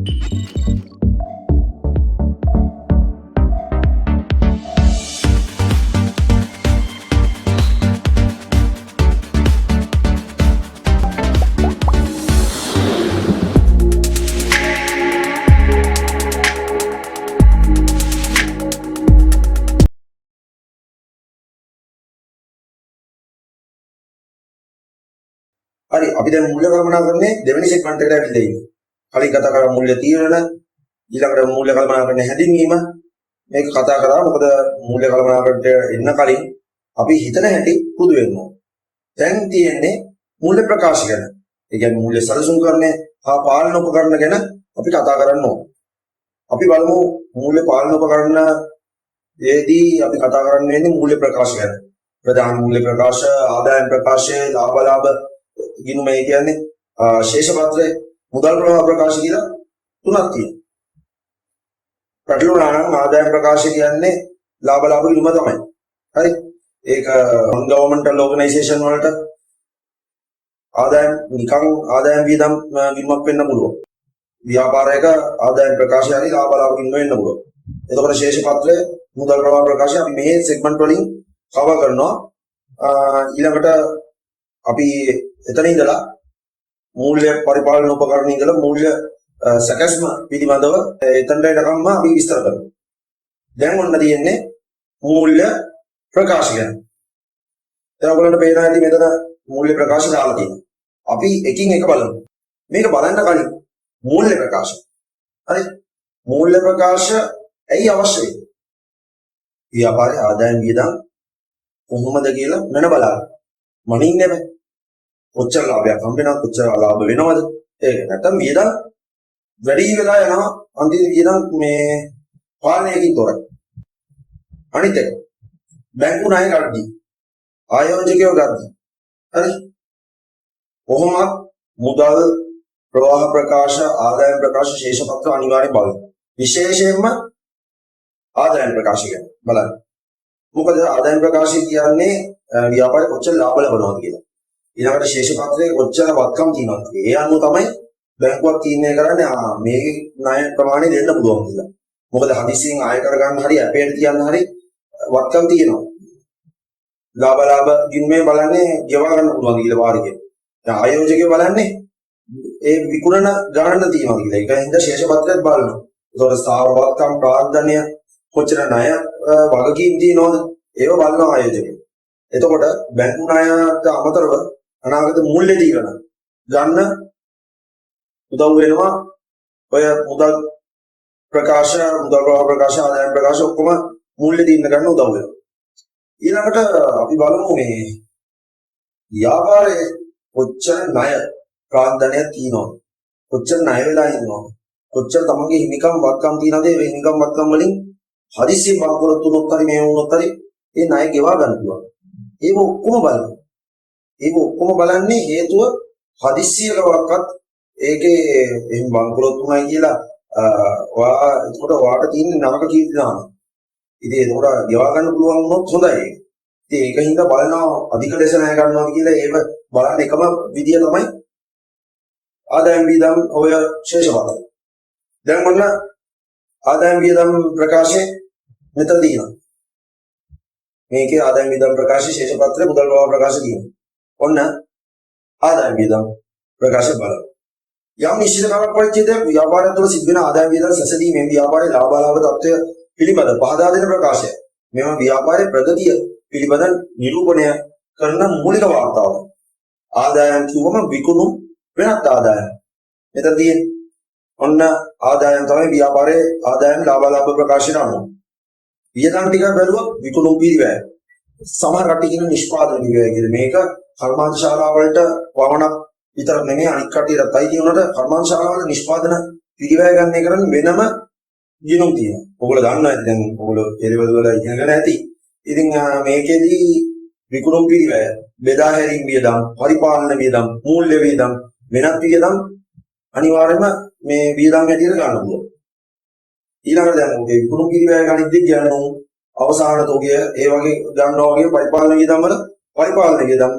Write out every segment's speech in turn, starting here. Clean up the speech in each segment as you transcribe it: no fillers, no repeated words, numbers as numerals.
හරි අපි දැන් මූල්‍ය කල්පනාකරණයේ දෙවෙනි සෙග්මන්ට් එකට ඇවිල්ලා ඉන්නේ. කලින් කතා කරා මූල්‍ය තීරණ ඊළඟට මූල්‍ය කල්පනාකරණයේ හැඳින්වීම මේක කතා කරා. මොකද මූල්‍ය කල්පනාකරණයට එන්න කලින් අපි හිතන හැටි පුදු වෙන්න ඕන. දැන් තියෙන්නේ මූල්‍ය ප්‍රකාශ ගැන. ඒ කියන්නේ මූල්‍ය සැලසුම්කරණය හා පාලන උපකරණ ගැන අපි කතා කරන්න ඕන. අපි බලමු මූල්‍ය පාලන උපකරණ ඒදී අපි කතා කරන්න වෙන්නේ මූල්‍ය ප්‍රකාශ ගැන. ප්‍රධාන මූල්‍ය ප්‍රකාශ, ආදායම් ප්‍රකාශය, ලාභ ගිණුම ඒ කියන්නේ ශේෂ පත්‍රය, මුදල් ප්‍රවාහ ප්‍රකාශ කියලා තුනක් තියෙනවා. පැටළුණා නම් ආදායම් ප්‍රකාශය කියන්නේ ලාභ ගිණුම තමයි. හරි. ඒක ගවර්න්මන්ටල් ඕගනයිසේෂන් වලට ආදායම් නිකන් ආදායම් වියදම් ගිණුමක් වෙන්න පුළුවන්. ව්‍යාපාරයක ආදායම් ප්‍රකාශය හරි ලාභ ගිණුම වෙන්න පුළුවන්. එතකොට ශේෂ පත්‍රය, මුදල් ප්‍රවාහ ප්‍රකාශය අපි මේ සෙග්මන්ට් වලින් කවර් කරනවා. ඊළඟට අපි එතන ඉඳලා මූල්‍ය පරිපාලන උපකරණ ඉඳලා මූල්‍ය සැකස්ම පිළිබඳව එතනට එනකම්ම අපි විස්තර කරනවා. දැන් ඔන්න තියෙන්නේ මූල්‍ය ප්‍රකාශ ගැන. දැන් ඔයගොල්ලන්ට පේනවා ඇති මෙතන මූල්‍ය ප්‍රකාශ දාලා තියෙනවා. අපි එකින් එක බලමු. මේක බලන්න කලින් මූල්‍ය ප්‍රකාශ. හරි. මූල්‍ය ප්‍රකාශ ඇයි අවශ්‍ය වෙන්නේ? ව්‍යාපාරයේ ආදායම් වියදම් කොහොමද කියලා මන බලන්න. මනින්නේ නැහැ. කොච්චර ලාභයක් හම්බ වෙනවද, කොච්චර ලාභ වෙනවද? ඒක නැත්තම් වියදම් වැඩි වෙලා යනවා. අන්තිම වියදම් මේ පාලනයකින් තොරයි. අනිත් එක බැංකු ණය ගද්දී ආයෝජකයෝ ගද්දී හරි කොහොමද මුදල් ප්‍රවාහ ප්‍රකාශ, ආදායම් ප්‍රකාශ, ශේෂ පත්‍ර අනිවාර්යයෙන් බලන්න. විශේෂයෙන්ම ආදායම් ප්‍රකාශ ගැන බලන්න. මොකද ආදායම් ප්‍රකාශය කියන්නේ ව්‍යාපාරේ කොච්චර ලාභ ලබනවද කියලා. ඊළඟට ශේෂ පත්‍රයේ කොච්චර වත්කම් තියෙනවද. ඒ අනුව තමයි බැංකුවක් තීරණය කරන්නේ මේ ණය ප්‍රමාණය දෙන්න පුළුවන් කියලා. මොකද හදිසියෙන් ආය කරගන්න හරි අපේට තියන්න හරි වත්කම් තියෙනවා. ලාභ ගිණුමේ බලන්නේ ගෙවා ගන්න පුළුවන් කියලා වාරිකේ. දැන් ආයෝජකයෝ බලන්නේ ඒ විකුණන ගණන තියෙනවා කියලා. ඒක හින්දා ශේෂ පත්‍රයත් බලනවා. ඒතකොට ස්ථාවර වත්කම්, ප්‍රාර්ථනීය කොච්චර ණය වගකීම් තියෙනවද ඒව බලනවා ආයෝජකයෝ. එතකොට බැංකු ණයට අමතරව අනාගත මූල්‍ය තීරණ ගන්න උදව් වෙනවා. ඔය මුදල් ප්‍රකාශ, මුදල් ප්‍රවාහ ප්‍රකාශ, ආදායම් ප්‍රකාශ ඔක්කොම මූල්‍ය තීරණ ගන්න උදව් වෙනවා. ඊළඟට අපි බලමු මේ ව්‍යාපාරයේ කොච්චර ණය ප්‍රාන්දනයක් තියෙනවද, කොච්චර ණය වෙලා ඉන්නවද, කොච්චර තමන්ගේ හිමිකම් වත්කම් තියෙනවද. ඒ හිමිකම් වත්කම් වලින් හදිසියෙන් බංකොලොත් වුණොත් හරි මේ වුණොත් හරි ඒ ණය ගෙවා ගන්න පුළුවන්. ඒක ඔක්කොම බලන්න. ඒක ඔක්කොම බලන්නේ හේතුව හදිස්සියකවත් ඒකේ එහෙම බංකොලොත් වුණයි කියලා එතකොට ඔයාට තියෙන නරක කීර්ති දාන. ඉතින් ඒකට ගෙවා ගන්න පුළුවන් වුණොත් හොඳයි. ඉතින් ඒක හින්දා බලනවා අධික ලෙස ණය ගන්නවා කියලා ඒක බලන්න එකම විදිය තමයි ආදායම් වියදම් ඔය ශේෂ පත්‍රය. දැන් මොන ආදායම් වියදම් ප්‍රකාශයේ මෙතන තියෙනවා. මේකේ ආදායම් වියදම් ප්‍රකාශ, ශේෂ පත්‍රය, මුදල් ප්‍රවාහ ප්‍රකාශ තියෙනවා. ඔන්න ආදායම් වියදම් ප්‍රකාශ බලන්න. යම් නිශ්චිත කාල පරිච්ඡේදයක් ව්‍යාපාරය තුළ සිද්ධ වෙන ආදායම් වියදම් සැසඳීමෙන් ව්‍යාපාරයේ ලාභ තත්ත්වය පිළිබඳ පහදා දෙන ප්‍රකාශය. මෙම ව්‍යාපාරයේ ප්‍රගතිය පිළිබඳ නිරූපණය කරන මූලික වාර්තාව. ආදායම් කිව්වම විකුණු වෙනත් ආදායම්. මෙතන තියෙන්නේ ඔන්න ආදායම් තමයි ව්‍යාපාරයේ ආදායම් ලාභ ප්‍රකාශයට අනුව. වියදම් ටික බැලුවොත් විකුණු පිරිවැය. සමහර කට්ටිය කියන නිෂ්පාදන පිරිවැය කියලා. මේක කර්මාන්ත ශාලා වලට වමනක් විතර නෙමෙයි අනිත් කට්ටියට අයිති වුණාට කර්මාන්ත ශාලා වල නිෂ්පාදන පිරිවැය ගන්න එක කරන්නේ වෙනම ගිණුම් තියෙනවා. ඔයගොල්ලෝ දන්නවා ඇති දැන් ඔයගොල්ලෝ එළිවල වල ඉගෙනගෙන ඇති. ඉතින් මේකෙදී විකුණු පිරිවැය, බෙදා හැරීම් වියදම්, පරිපාලන වියදම්, මූල්‍ය වියදම්, වෙනත් වියදම් අනිවාර්යයෙන්ම මේ වියදම් හැටියට ගන්න පුළුවන්. ඊළඟට දැන් ඔගේ විකුණු පිරිවැය ගණිතය කියනවා අවසාන තෝගය ඒ වගේ ගන්නවා වගේ පරිපාලන වියදම් වල පරිපාලන වියදම්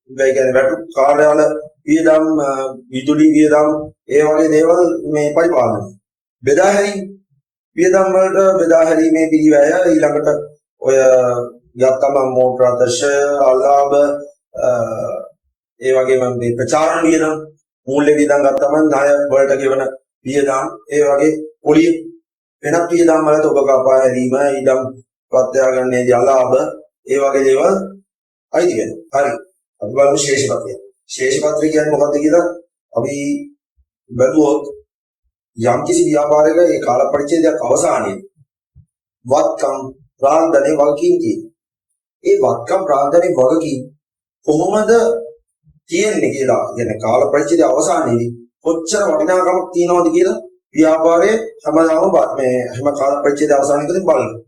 ඒ කියන්නේ වැටු කාර්යාල වියදම් විදුලි වියදම් ඒ වගේ දේවල් මේ පරිපාලනය. බෙදා හැරීම වියදම් වලට බෙදා හැරීමේ පිළිවෙල ඊළඟට ඔය යත්තම මෝටර අධර්ෂය අලාභ ඒ වගේම මේ ප්‍රචාරණ වියදම් මූල්‍ය වියදම් ගත්තම ණය වලට ගෙවන වියදම් ඒ වගේ පොලිය වෙනත් වියදම් වලට ඔබ කපා හැරීම ඊළම් ප්‍රත්‍යාගන්නේදී අලාභ ඒ වගේ දේවල් අයිති වෙනවා. හරි. අපි බලමු ශේෂපත්‍රය. ශේෂපත්‍රය කියන්නේ මොකක්ද කියලා අපි බැලුවොත් යම්කිසි ව්‍යාපාරයක ඒ කාල පරිච්ඡේදයක් අවසානයේ වත්කම් ප්‍රාන්දනේ වගකීම් තියෙනවා. ඒ වත්කම් ප්‍රාන්දනේ වගකීම් කොහොමද තියෙන්නේ කියලා කියන්නේ කාල පරිච්ඡේදය අවසානයේදී කොච්චර වටිනාකමක් තියෙනවද කියලා ව්‍යාපාරයේ හැමදාම මේ හැම කාල පරිච්ඡේදය අවසානයේදී බලනවා.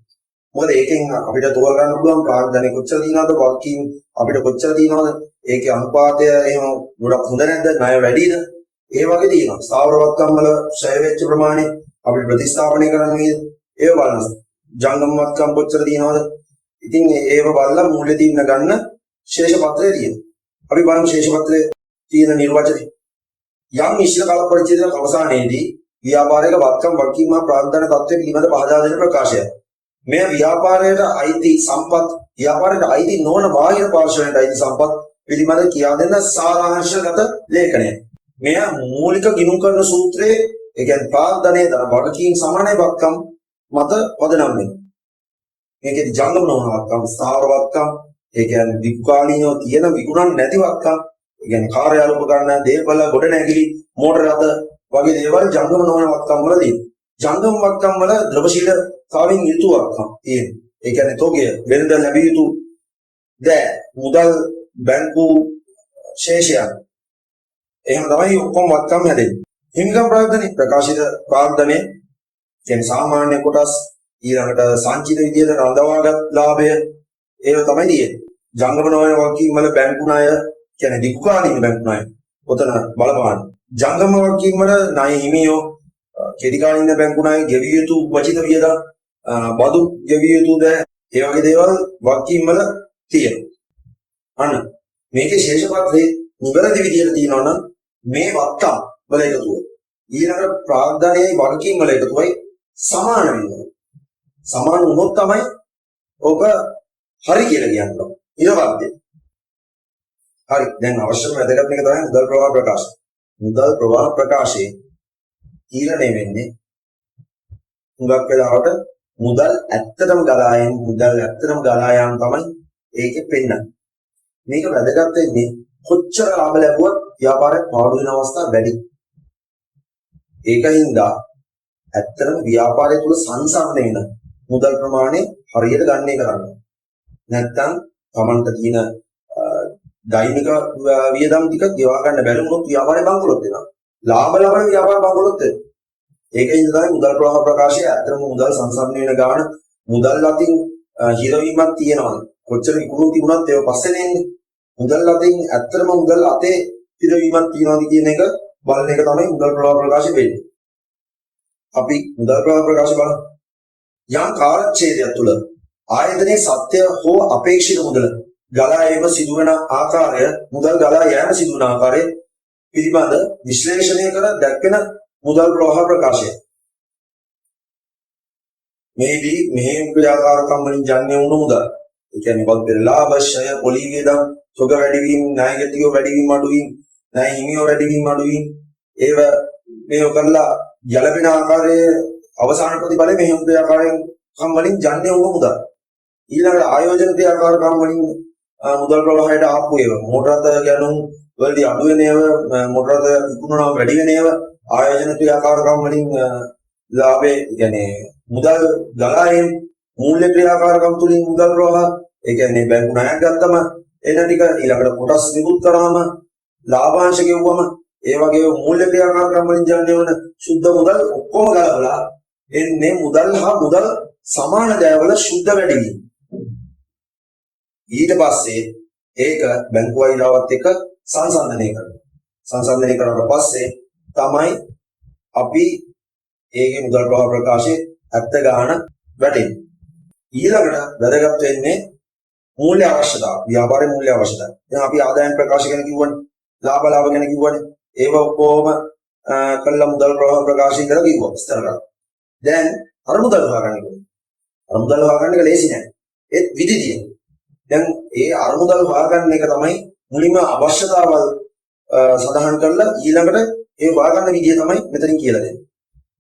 මොකද ඒකෙන් අපිට තෝරගන්න පුළුවන් ප්‍රාන්දනේ කොච්චර තියෙනවද වගකීම් අපිට කොච්චර තියෙනවද ඒකේ අනුපාතය එහෙම ගොඩක් හොඳ නැද්ද ණය වැඩිද ඒ වගේ තියෙනවා. ස්ථාවර වත්කම් වල ඡය වෙච්ච ප්‍රමාණය අපිට ප්‍රතිස්ථාපනය කරන්න වේද ඒව බලන්න. ජංගම වත්කම් කොච්චර තියෙනවද? ඉතින් ඒව බලලා මූල්‍ය තීරණ ගන්න ශේෂපත්‍රය තියෙනවා. අපි බලමු ශේෂපත්‍රයේ තියෙන නිර්වචනය. යම් නිශ්චිත කාල පරිච්ඡේදයක අවසානයේදී ව්‍යාපාරයක වත්කම් වගකීම් ප්‍රාන්දන තත්ත්වය පිළිබඳ පහදා දෙන ප්‍රකාශය. මේ ව්‍යාපාරයට අයිති සම්පත් ව්‍යාපාරයට අයිති නොවන බාහිර පාර්ශවයට අයිති සම්පත් පිළිබඳ කියා දෙන සාරාංශගත ලේඛනය. මෙය මූලික ගිණුම් කරන සූත්‍රයේ ඒ කියන්නේ ප්‍රාන්දනයේ දර වගකීම් සමානයි වත්කම් මත පදනම් වෙනවා. මේකේ ජංගම නොවන වත්කම් ස්ථාවර වත්කම් ඒ කියන්නේ දීර්ඝකාලීනව තියෙන විකුණන් නැති වත්කම් ඒ කියන්නේ කාර්යාල උපකරණ දේපල ගොඩ නැගිලි මෝටර රථ වගේ දේවල් ජංගම නොවන වත්කම් වල තියෙනවා. ජංගම වත්කම් වල ද්‍රවශීලතාවයෙන් යුතු වත්කම් තියෙනවා. ඒ කියන්නේ තෝගය වෙනද ලැබිය යුතු දෑ මුදල් බැංකු ශේෂයන් එහෙම තමයි ඔක්කොම වත්කම් හැදෙන්නේ. හිමිකම් ප්‍රාන්දනේ ප්‍රකාශිත ප්‍රාන්දනේ කියන්නේ සාමාන්‍ය කොටස් ඊළඟට සංචිත විදියට රඳවාගත් ලාභය ඒක තමයි තියෙන්නේ. ජංගම නොවන වගකීම් වල බැංකු ණය කියන්නේ දීර්ඝකාලීන බැංකු ණය. ඔතන බලපාන. ජංගම වගකීම් වල ණය හිමියෝ කෙටි කාලින බැංකු ණය ගෙවිය යුතු වචිත වියදම් බදු ගෙවිය යුතු ද ඒ වගේ දේවල් වගකීම් වල තියෙනවා. අන්න මේකේ ශේෂපත්‍රයේ නිවැරදි විදියට තියෙනවා නම් මේ වත්කම් වල එකතුව ඊළඟ ප්‍රාග්ධනයේ වගකීම් වල එකතුවයි සමාන වෙනවා. සමාන වුණොත් තමයි ඔබ හරි කියලා කියන්න ඕන. ඊළඟට හරි දැන් අවශ්‍යම වැදගත් එක තමයි මුදල් ප්‍රවාහ ප්‍රකාශ. මුදල් ප්‍රවාහ ප්‍රකාශයේ තීරණය වෙන්නේ හුඟක් වෙලාවට මුදල් ඇත්තටම ගලා යාම තමයි ඒකේ පෙන්නන්නේ. මේක වැදගත් වෙන්නේ කොච්චර ලාභ ලැබුවත් ව්‍යාපාරයක් පාඩු වෙන අවස්ථා වැඩි. ඒකින්ද ඇත්තටම ව්‍යාපාරය තුල සංසන්දනය වෙන මුදල් ප්‍රමාණය හරියට ගණනය කරන්න. නැත්නම් Tamanට තියෙන දෛනික වියදම් ටික ගෙවා ගන්න බැරි වුණොත් ව්‍යාපාරය බංකොලොත් වෙනවා. ලාභ ලබන ව්‍යාපාර බංකොලොත් වෙනවා. ඒකින්ද තමයි මුදල් ප්‍රවාහ ප්‍රකාශය ඇත්තටම මුදල් සංසන්දනය වෙන ගාන මුදල් අතින් හිරවීමක් තියෙනවා. කොච්චර ඉක්ුණු තිබුණත් ඒක පස්සේ නෙන්නේ. මුදල් අතින් ඇත්තටම මුදල් අතේ හිරවීමක් තියනවාද කියන එක බලන එක තමයි මුදල් ප්‍රවාහ ප්‍රකාශය වෙන්නේ. අපි මුදල් ප්‍රවාහ ප්‍රකාශය බලමු. යම් කාලච්ඡේදයක් තුළ ආයතනයේ සත්‍ය හෝ අපේක්ෂිත මුදල ගලා ඒම සිදුවන ආකාරය මුදල් ගලා යෑම සිදුවන ආකාරය පිළිබඳ විශ්ලේෂණය කර දැක්වෙන මුදල් ප්‍රවාහ ප්‍රකාශය. මේදී මෙහෙම ක්‍රියාකාරකම් වලින් ජන්‍ය වුණු මුදල්. ඒ කියන්නේ වග ලාභ ෂය පොලි වේදම් සොග වැඩිවීම ණයගතියෝ වැඩිවීම අඩුවීම ණය හිමියෝ වැඩිවීම අඩුවීම ඒව මේව කරලා යලපෙන ආකාරයේ අවසාන ප්‍රතිඵලය මෙහෙම ක්‍රියාකාරකම් වලින් ජන්‍ය වුණු මුදල්. ඊළඟට ආයෝජන ක්‍රියාකාරකම් වලින් මුදල් ප්‍රවාහයට ආපු ඒවා මෝටර රථ ගැනුම් වලදී අඩු වෙන ඒවා මෝටර රථ විකුණනවා වැඩි වෙන ඒවා ආයෝජන ක්‍රියාකාරකම් වලින් ලාභේ කියන්නේ මුදල් ගලායෙන් මූල්‍ය ක්‍රියාකාරකම් තුලින් මුදල් ප්‍රවාහ ඒ කියන්නේ බැංකු ණයක් ගත්තම එන ටික ඊළඟට කොටස් නිකුත් කරාම ලාභාංශ ගෙවුවම ඒ වගේ මූල්‍ය ක්‍රියාකාරකම් වලින් ජනනය වන සුද්ධ මුදල් ඔක්කොම ගලවලා එන්නේ මුදල් හා මුදල් සමාන දෑවල සුද්ධ වැඩිවීම. ඊට පස්සේ ඒක බැංකු වයිලාවත් එක්ක සංසන්දනය කරනවා. සංසන්දනය කරාට පස්සේ තමයි අපි ඒකේ මුදල් ප්‍රවාහ ප්‍රකාශයේ ඇත්ත ගාණ වැටෙන්නේ. ඊළඟට වැදගත් වෙන්නේ මූල්‍ය අවශ්‍යතාව. ව්‍යාපාරයේ මූල්‍ය අවශ්‍යතාව. දැන් අපි ආදායම් ප්‍රකාශ ගැන කිව්වනේ. ලාභ ගැන කිව්වනේ. ඒව ඔක්කොම කළා මුදල් ප්‍රවාහ ප්‍රකාශය කරලා කිව්වා විස්තර කරලා. දැන් අර මුදල් හොයාගන්න ඕනේ. අර මුදල් හොයාගන්න එක ලේසි නෑ. ඒත් විදි තියෙනවා. දැන් ඒ අර මුදල් හොයාගන්න එක තමයි මුලින්ම අවශ්‍යතාවල් සඳහන් කරලා ඊළඟට ඒ හොයාගන්න විදිය තමයි මෙතනින් කියලා දෙන්නේ.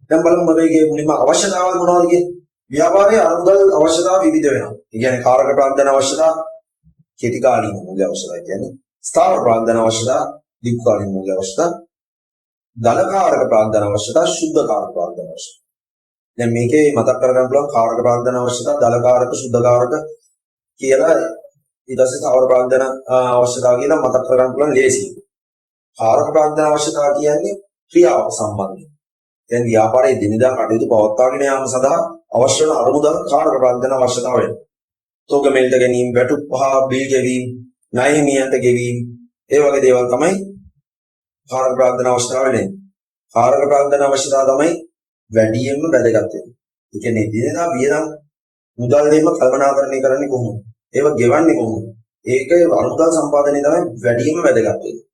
දැන් බලමු මේකේ මුලින්ම අවශ්‍යතාවල් මොනවද කියන්නේ? ව්‍යාපාරයේ අර මුදල් අවශ්‍යතාව විවිධ වෙනවා. ඒ කියන්නේ කාරක ප්‍රාග්ධන අවශ්‍යතාව, කෙටි කාලීන මූල්‍ය අවශ්‍යතාව කියන්නේ ස්ථාවර ප්‍රාග්ධන අවශ්‍යතාව, දීර්ඝ කාලීන මූල්‍ය අවශ්‍යතාව, ධනකාරක ප්‍රාග්ධන අවශ්‍යතාව, ශුද්ධ කාරක ප්‍රාග්ධන අවශ්‍යතාව. දැන් මේකේ මතක් කරගන්න පුළුවන් කාරක ප්‍රාග්ධන අවශ්‍යතාව, ධනකාරක, ශුද්ධ කාරක කියලා ඊට පස්සේ ස්ථාවර ප්‍රාග්ධන අවශ්‍යතාව කියලා මතක් කරගන්න පුළුවන් ලේසි. කාරක ප්‍රාග්ධන අවශ්‍යතාව කියන්නේ ක්‍රියාව සම්බන්ධයි. දැන් ව්‍යාපාරයේ දිනදා කටයුතු පවත්වාගෙන යාම සඳහා අවශ්‍ය වන අරමුදල් කාරක ප්‍රාග්ධන අවශ්‍යතාව වෙනවා. තෝග මෙල්ට ගැනීම, වැටුප් පහ, බිල් ගෙවීම, ණය හිමියන්ට ගෙවීම, ඒ වගේ දේවල් තමයි කාරක ප්‍රාග්ධන අවශ්‍යතාව වෙන්නේ. කාරක ප්‍රාග්ධන අවශ්‍යතාව තමයි වැඩියෙන්ම වැදගත් වෙන්නේ. ඒ කියන්නේ දිනදා වියදම් මුදල් දෙන්න කල්පනාකරණය කරන්නේ කොහොමද? ඒව ගෙවන්නේ කොහොමද? ඒක අරමුදල් සම්පාදනයේ තමයි වැඩියෙන්ම වැදගත් වෙන්නේ.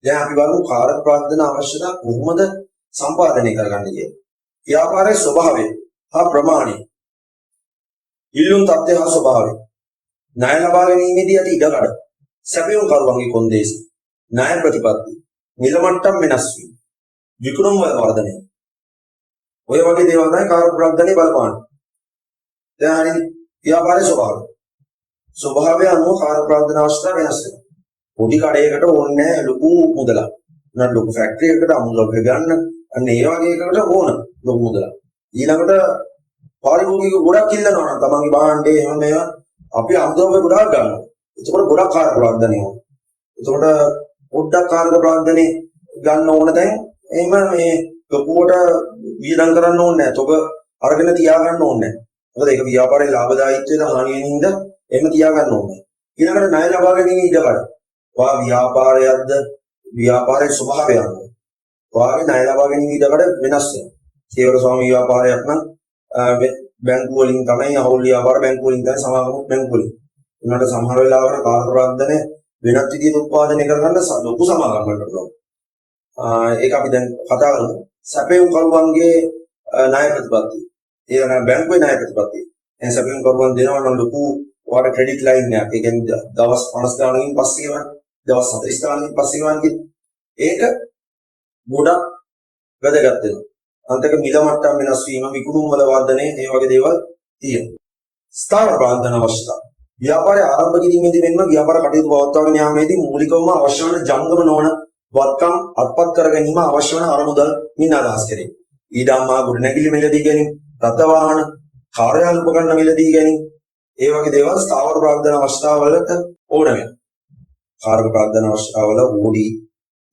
දැන් අපි බලමු කාරක ප්‍රාග්ධන අවශ්‍යතාව කොහොමද සම්පාදනය කරගන්නේ කියලා. ව්‍යාපාරයේ ස්වභාවය හා ප්‍රමාණය, ඉල්ලුම් තත්ත්වය හා ස්වභාවය, ණය ලබා ගැනීමේදී ඇති ඉඩකඩ, සැපයුම් කරුවන්ගේ කොන්දේසි, ණය ප්‍රතිපත්ති, මිල මට්ටම් වෙනස් වීම, විකුණුම් වල වර්ධනය. ඔය වගේ දේවල් තමයි කාරක ප්‍රාග්ධනයේ බලපාන්නේ. දැන් හරියට ව්‍යාපාරයේ ස්වභාවය. ස්වභාවය අනුව කාරක ප්‍රාග්ධන අවශ්‍යතාව වෙනස් වෙනවා. පොඩි කඩේකට ඕනේ ලොකු මුදලක්. නැත්නම් ලොකු ෆැක්ටරි එකකට අමුදල් ගන්න අන්න ඒ වගේ එකකට ඕන ලොකු මුදලක්. ඊළඟට පාරිභෝගික ගොඩක් ඉල්ලනවා නම් තමන්ගේ භාණ්ඩේ එහෙම මේවා අපි අමුදල් ගොඩක් ගන්නවා. ඒකෝට ගොඩක් කාරක ප්‍රාග්ධනය ඕන. ඒකෝට පොඩ්ඩක් කාරක ප්‍රාග්ධනේ ගන්න ඕන දැන් එහෙම මේ ලොකුවට වියදම් කරන්න ඕනේ නැහැ. තොග අරගෙන තියාගන්න ඕනේ නැහැ. මොකද ඒක ව්‍යාපාරයේ ලාභදායීත්වයට හානි වෙන හින්දා එහෙම තියාගන්න ඕනේ. ඊළඟට ණය ලබා ගැනීම ඉඩකඩ. වා ව්‍යාපාරයක්ද ව්‍යාපාරයේ ස්වභාවය අනුව වාගේ ණය ලබා ගැනීම ඉඩකඩ වෙනස් වෙනවා. කේවල ස්වාමී ව්‍යාපාරයක් නම් බැංකුව වලින් තමයි අහෝල් ව්‍යාපාර බැංකුව වලින් තමයි සමාගම බැංකුව වලින්. උනාට සමහර වෙලාවකට කාරක ප්‍රාග්ධනය වෙනත් විදිහට උත්පාදනය කරගන්න ලොකු සමාගම් වලට පුළුවන්. ඒක අපි දැන් කතා කරමු. සැපයුම් කරුවන්ගේ ණය ප්‍රතිපත්ති. ඒ වෙන බැංකුවේ ණය ප්‍රතිපත්ති. දැන් සැපයුම් කරුවන් දෙනවා නම් ලොකු ඔයාලට ක්‍රෙඩිට් ලයින් එකක්. ඒ කියන්නේ දවස් 50 ගානකින් පස්සේ ගන්න, දවස් 40 ගානකින් පස්සේ ගන්න කිව්ව. ඒක ගොඩක් වැදගත් වෙනවා. අන්තික මිල මට්ටම් වෙනස් වීම, විකුණුම් වල වර්ධනය, ඒ වගේ දේවල් තියෙනවා. ස්ථාවර ප්‍රාග්ධන අවශ්‍යතාව. ව්‍යාපාරය ආරම්භ කිරීමේදී මෙන්ම ව්‍යාපාර කටයුතු පවත්වාගෙන යාමේදී මූලිකවම අවශ්‍ය වන ජංගම නොවන වත්කම් අත්පත් කර ගැනීම අවශ්‍ය වන අරමුදල් මින් අදහස් කෙරේ. ඊඩම් මා ගොඩනැගිලි මිලදී ගැනීම, රථ වාහන, කාර්යාල උපකරණ මිලදී ගැනීම, ඒ වගේ දේවල් ස්ථාවර ප්‍රාග්ධන අවශ්‍යතාව වලට ඕන වෙනවා. කාරක ප්‍රාග්ධන අවශ්‍යතාව වල ඕඩි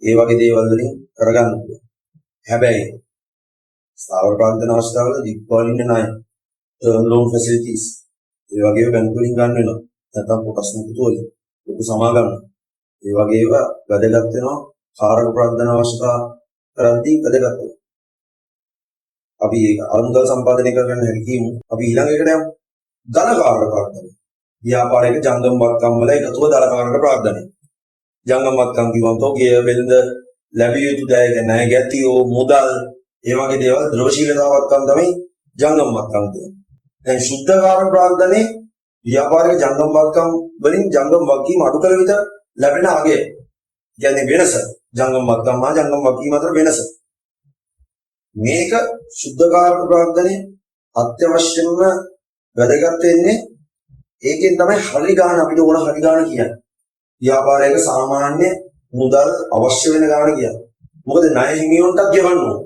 ඒ වගේ දේවල් වලින් කරගන්න පුළුවන්. හැබැයි ස්ථාවර ප්‍රාග්ධන අවශ්‍යතාව වල දීර්ඝකාලීන ණය, term loan facilities ඒ වගේ බැංකු වලින් ගන්න වෙනවා. නැත්නම් පොකස් මුකුතු වලින් ලොකු සමාගම් ඒ වගේ ඒවා වැදගත් වෙනවා. කාරක ප්‍රාග්ධන අවශ්‍යතාව කරද්දී වැදගත් වෙනවා. අපි ඒක අනුදල් සම්පාදනය කරගන්න හැටි කියමු. අපි ඊළඟ එකට යමු. ධනකාරක ප්‍රාග්ධනය. ව්‍යාපාරයක ජංගම වත්කම් වල එකතුව ධනකාරක ප්‍රාග්ධනය. ජංගම වත්කම් කිව්වම තෝගේ වෙළඳ ලැබිය යුතු දය ණය ගැතියෝ මුදල් ඒ වගේ දේවල් ද්‍රවශීලතා වත්කම් තමයි ජංගම වත්කම් කියන්නේ. දැන් ශුද්ධකාරක ප්‍රාග්ධනයේ ව්‍යාපාරික ජංගම වත්කම් වලින් ජංගම වගකීම් අඩු කළ විට ලැබෙන අගය. කියන්නේ වෙනස. ජංගම වත්කම් හා ජංගම වගකීම් අතර වෙනස. මේක ශුද්ධකාරක ප්‍රාග්ධනයේ අත්‍යවශ්‍යම වැදගත් වෙන්නේ ඒකෙන් තමයි හරි ගාණ අපිට ඕන හරි ගාණ කියන්නේ. ව්‍යාපාරයක සාමාන්‍ය මුදල් අවශ්‍ය වෙන ගාණ කියන්නේ. මොකද ණය හිමියොන්ටත් ගෙවන්න ඕන.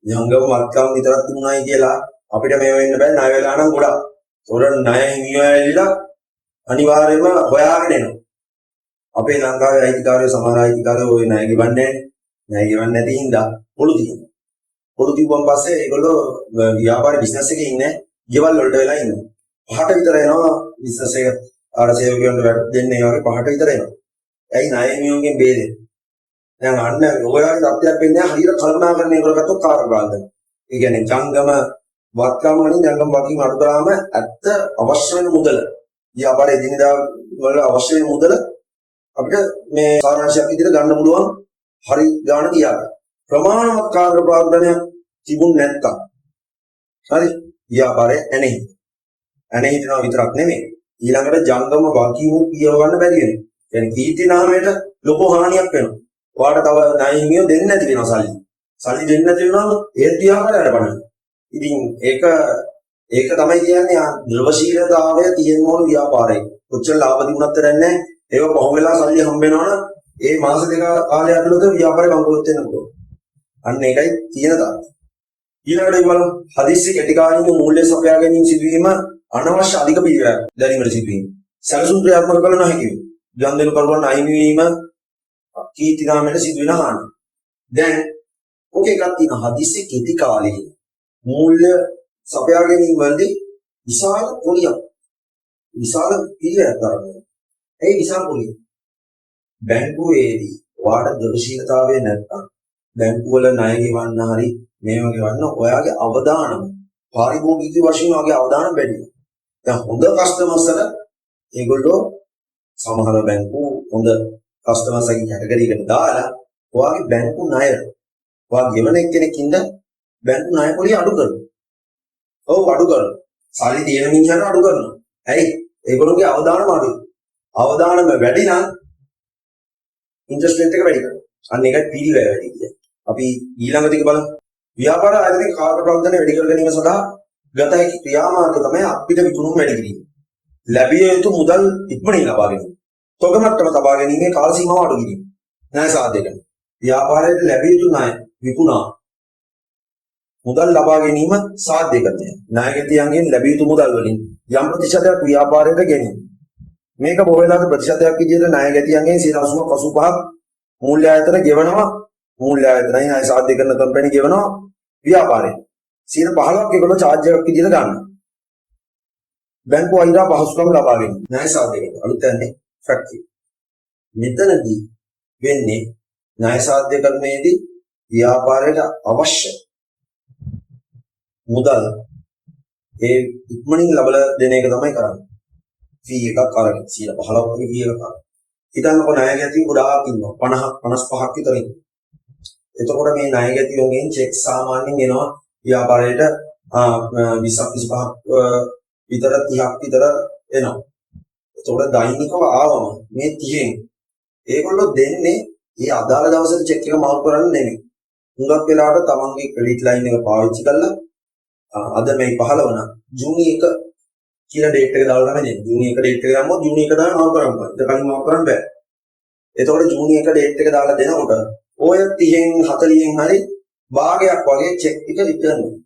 ජංගම වත්කම් විතරක් තිබුණායි කියලා අපිට මේ වෙන්න බෑ. ණය වෙලා නම් ගොඩක්. ඒතකොට ණය හිමියෝ ඇවිල්ලා අනිවාර්යයෙන්ම හොයාගෙන එනවා. අපේ ලංකාවේ අයිතිකාරයෝ සමහර අයිතිකාරයෝ ওই ණය ගෙවන්නේ නැහැ. ණය ගෙවන්නේ නැති හින්දා පොළු තියෙනවා. පොළු තිබ්බන් පස්සේ ඒගොල්ලෝ ව්‍යාපාර බිස්නස් එකේ ඉන්නේ ගෙවල් වලට වෙලා ඉන්නවා. පහට විතර එනවා බිස්නස් එක ආර සේවකයන්ට වැඩ දෙන්නේ ඒ වගේ පහට විතර එනවා. ඇයි ණය හිමියෝගෙන් බේරෙන්නේ? දැන් අන්න ඔයාලගේ තත්ත්වයක් වෙන්නේ හරියට කල්පනාකරණය කරගත්තොත් කාරක ප්‍රාග්ධනය. ඒ කියන්නේ ජංගම වත්කම් වලින් ජංගම වගකීම් අඩු කරාම ඇත්ත අවශ්‍ය වෙන මුදල ව්‍යාපාරයේ දිනදා වල අවශ්‍ය වෙන මුදල අපිට මේ සාරාංශයක් විදිහට ගන්න පුළුවන් හරි ගාන තියාගන්න. ප්‍රමාණවත් කාර්ය ප්‍රාග්ධනයක් තිබුණ නැත්තම් හරි ව්‍යාපාරය ඇනේ. ඇනේ හිටිනවා විතරක් නෙමෙයි. ඊළඟට ජංගම වකීමු පියව ගන්න බැරි වෙනවා. يعني කීර්ති නාමයට ලොකු හානියක් වෙනවා. ඔයාලට තව ණයමියෝ දෙන්නේ නැති වෙනවා සල්ලි. සල්ලි දෙන්නේ නැති වෙනවම ඒත් ව්‍යාපාරයට බලන්න. ඉතින් ඒක තමයි කියන්නේ නිර්වශීලතාවය තියෙන ඕන ව්‍යාපාරයක. කොච්චර ලාභ තිබුණත් නැහැ. ඒක කොහොම වෙලා සල්ලි හම්බ වෙනවනම් ඒ මාස දෙක කාලය ඇතුළත ව්‍යාපාරය බංකොලොත් වෙන්න පුළුවන්. අන්න ඒකයි තියෙන තාක්. ඊළඟට බලමු හදිස්සි කෙටි කාලින මූල්‍ය සපයා ගැනීම සිදුවීම අනවශ්‍ය අධික පිළිවෙලක් දැරීමට සිදුවීම. සැලසුම් ක්‍රියාත්මක කළ නොහැකි වීම. ගන්දෙනු කරුවන් අහිමි වීම කීර්ති නාමයට සිදුවෙන හානි. දැන් ඔකේ එකක් තියෙනවා හදිස්සි කෙටි කාලීන මූල්‍ය සපයා ගැනීම වලදී විශාල පොලියක් විශාල පිළිවෙලක් කරනවා. ඒ විශාල පොලිය බැංකුවේදී ඔයාට දෘෂ්ටිතාවය නැත්නම් බැංකුවල ණය ගෙවන්න හරි මේව ගෙවන්න ඔයාගේ අවදානම පාරිභෝගික වශයෙන් ඔයාගේ අවදානම වැඩි වෙනවා. දැන් හොඳ කස්ටමර්ස්ලා ඒගොල්ලෝ සමහර බැංකු හොඳ කස්ටමර්ස්ලාගේ කැටගරි එකට දාලා ඔයාගේ බැංකු ණය ඔයා ගෙවන එක්කෙනෙක් ඉඳ බැංකු ණය පොලිය අඩු කරනවා. ඔව් අඩු කරනවා. සල්ලි තියෙන මිනිහට අඩු කරනවා. ඇයි? ඒගොල්ලෝගේ අවදානම අඩුයි. අවදානම වැඩි නම් ඉන්ට්‍රස්ට් රේට් එක වැඩි කරනවා. අන්න ඒකයි පිළිවෙල වැඩි කියන්නේ. අපි ඊළඟ ටික බලමු. ව්‍යාපාර ආයතනික කාර්ය ප්‍රවර්ධන වැඩි කර ගැනීම සඳහා ගත හැකි ක්‍රියාමාර්ග තමයි අපිට විකුණුම් වැඩි කිරීම. ලැබිය යුතු මුදල් ඉක්මනින් ලබා ගැනීම. තොග මට්ටම තබා ගැනීමේ කාල සීමාව අඩු කිරීම. ණය සාධ්‍ය කරන. ව්‍යාපාරයේ ලැබිය යුතු ණය විකුණා මුදල් ලබා ගැනීම සාධ්‍ය කරනවා. ණයගැතියන්ගෙන් ලැබිය යුතු මුදල් වලින් යම් ප්‍රතිශතයක් ව්‍යාපාරයට ගැනීම. මේක බොහෝ වෙලාවට ප්‍රතිශතයක් විදිහට ණයගැතියන්ගෙන් 85% මූල්‍ය ආයතන ගෙවනවා. මූල්‍ය ආයතනයි ණය සාධ්‍ය කරන කම්පැනි ගෙවනවා ව්‍යාපාරේ. 15%ක් ඒගොල්ලෝ charge එකක් විදිහට ගන්නවා. බැංකුව අයිලා පහසුකම් ලබා ගැනීම. ණය සාධ්‍ය කරන අලුත් යන්නේ ෆැක්ටරි. මෙතනදී වෙන්නේ ණය සාධ්‍ය කරන්නේදී ව්‍යාපාරයට අවශ්‍ය මුදල් ඒ ඉක්මනින් ලබලා දෙන එක තමයි කරන්නේ. fee එකක් අරගෙන 15ක් වගේ fee එකක් අරගෙන. හිතන්නකො ණයගැතිය ගොඩාක් ඉන්නවා. 50 55ක් විතර ඉන්නවා. එතකොට මේ ණයගැතියෝගෙන් චෙක් සාමාන්‍යයෙන් එනවා ව්‍යාපාරයට 20ක් 25ක් විතර 30ක් විතර එනවා. එතකොට දෛනිකව ආවම මේ 30න් ඒගොල්ලෝ දෙන්නේ මේ අදාළ දවසට චෙක් එක මාරු කරන්න නෙමෙයි. හුඟක් වෙලාවට තමන්ගේ ක්‍රෙඩිට් ලයින් එක පාවිච්චි කරලා අද මේ 15 වන ජූනි 1 කියලා ඩේට් එක දාලා තමයි දෙන්නේ. ජූනි 1 ඩේට් එක දාමු ජූනි 1 දාලා මාරු කරන්න බෑ. ඒක කලින් මාරු කරන්න බෑ. එතකොට ජූනි 1 ඩේට් එක දාලා දෙනකොට ඔය 30න් 40න් හරි භාගයක් වගේ චෙක් එක රිටර්න් වෙනවා.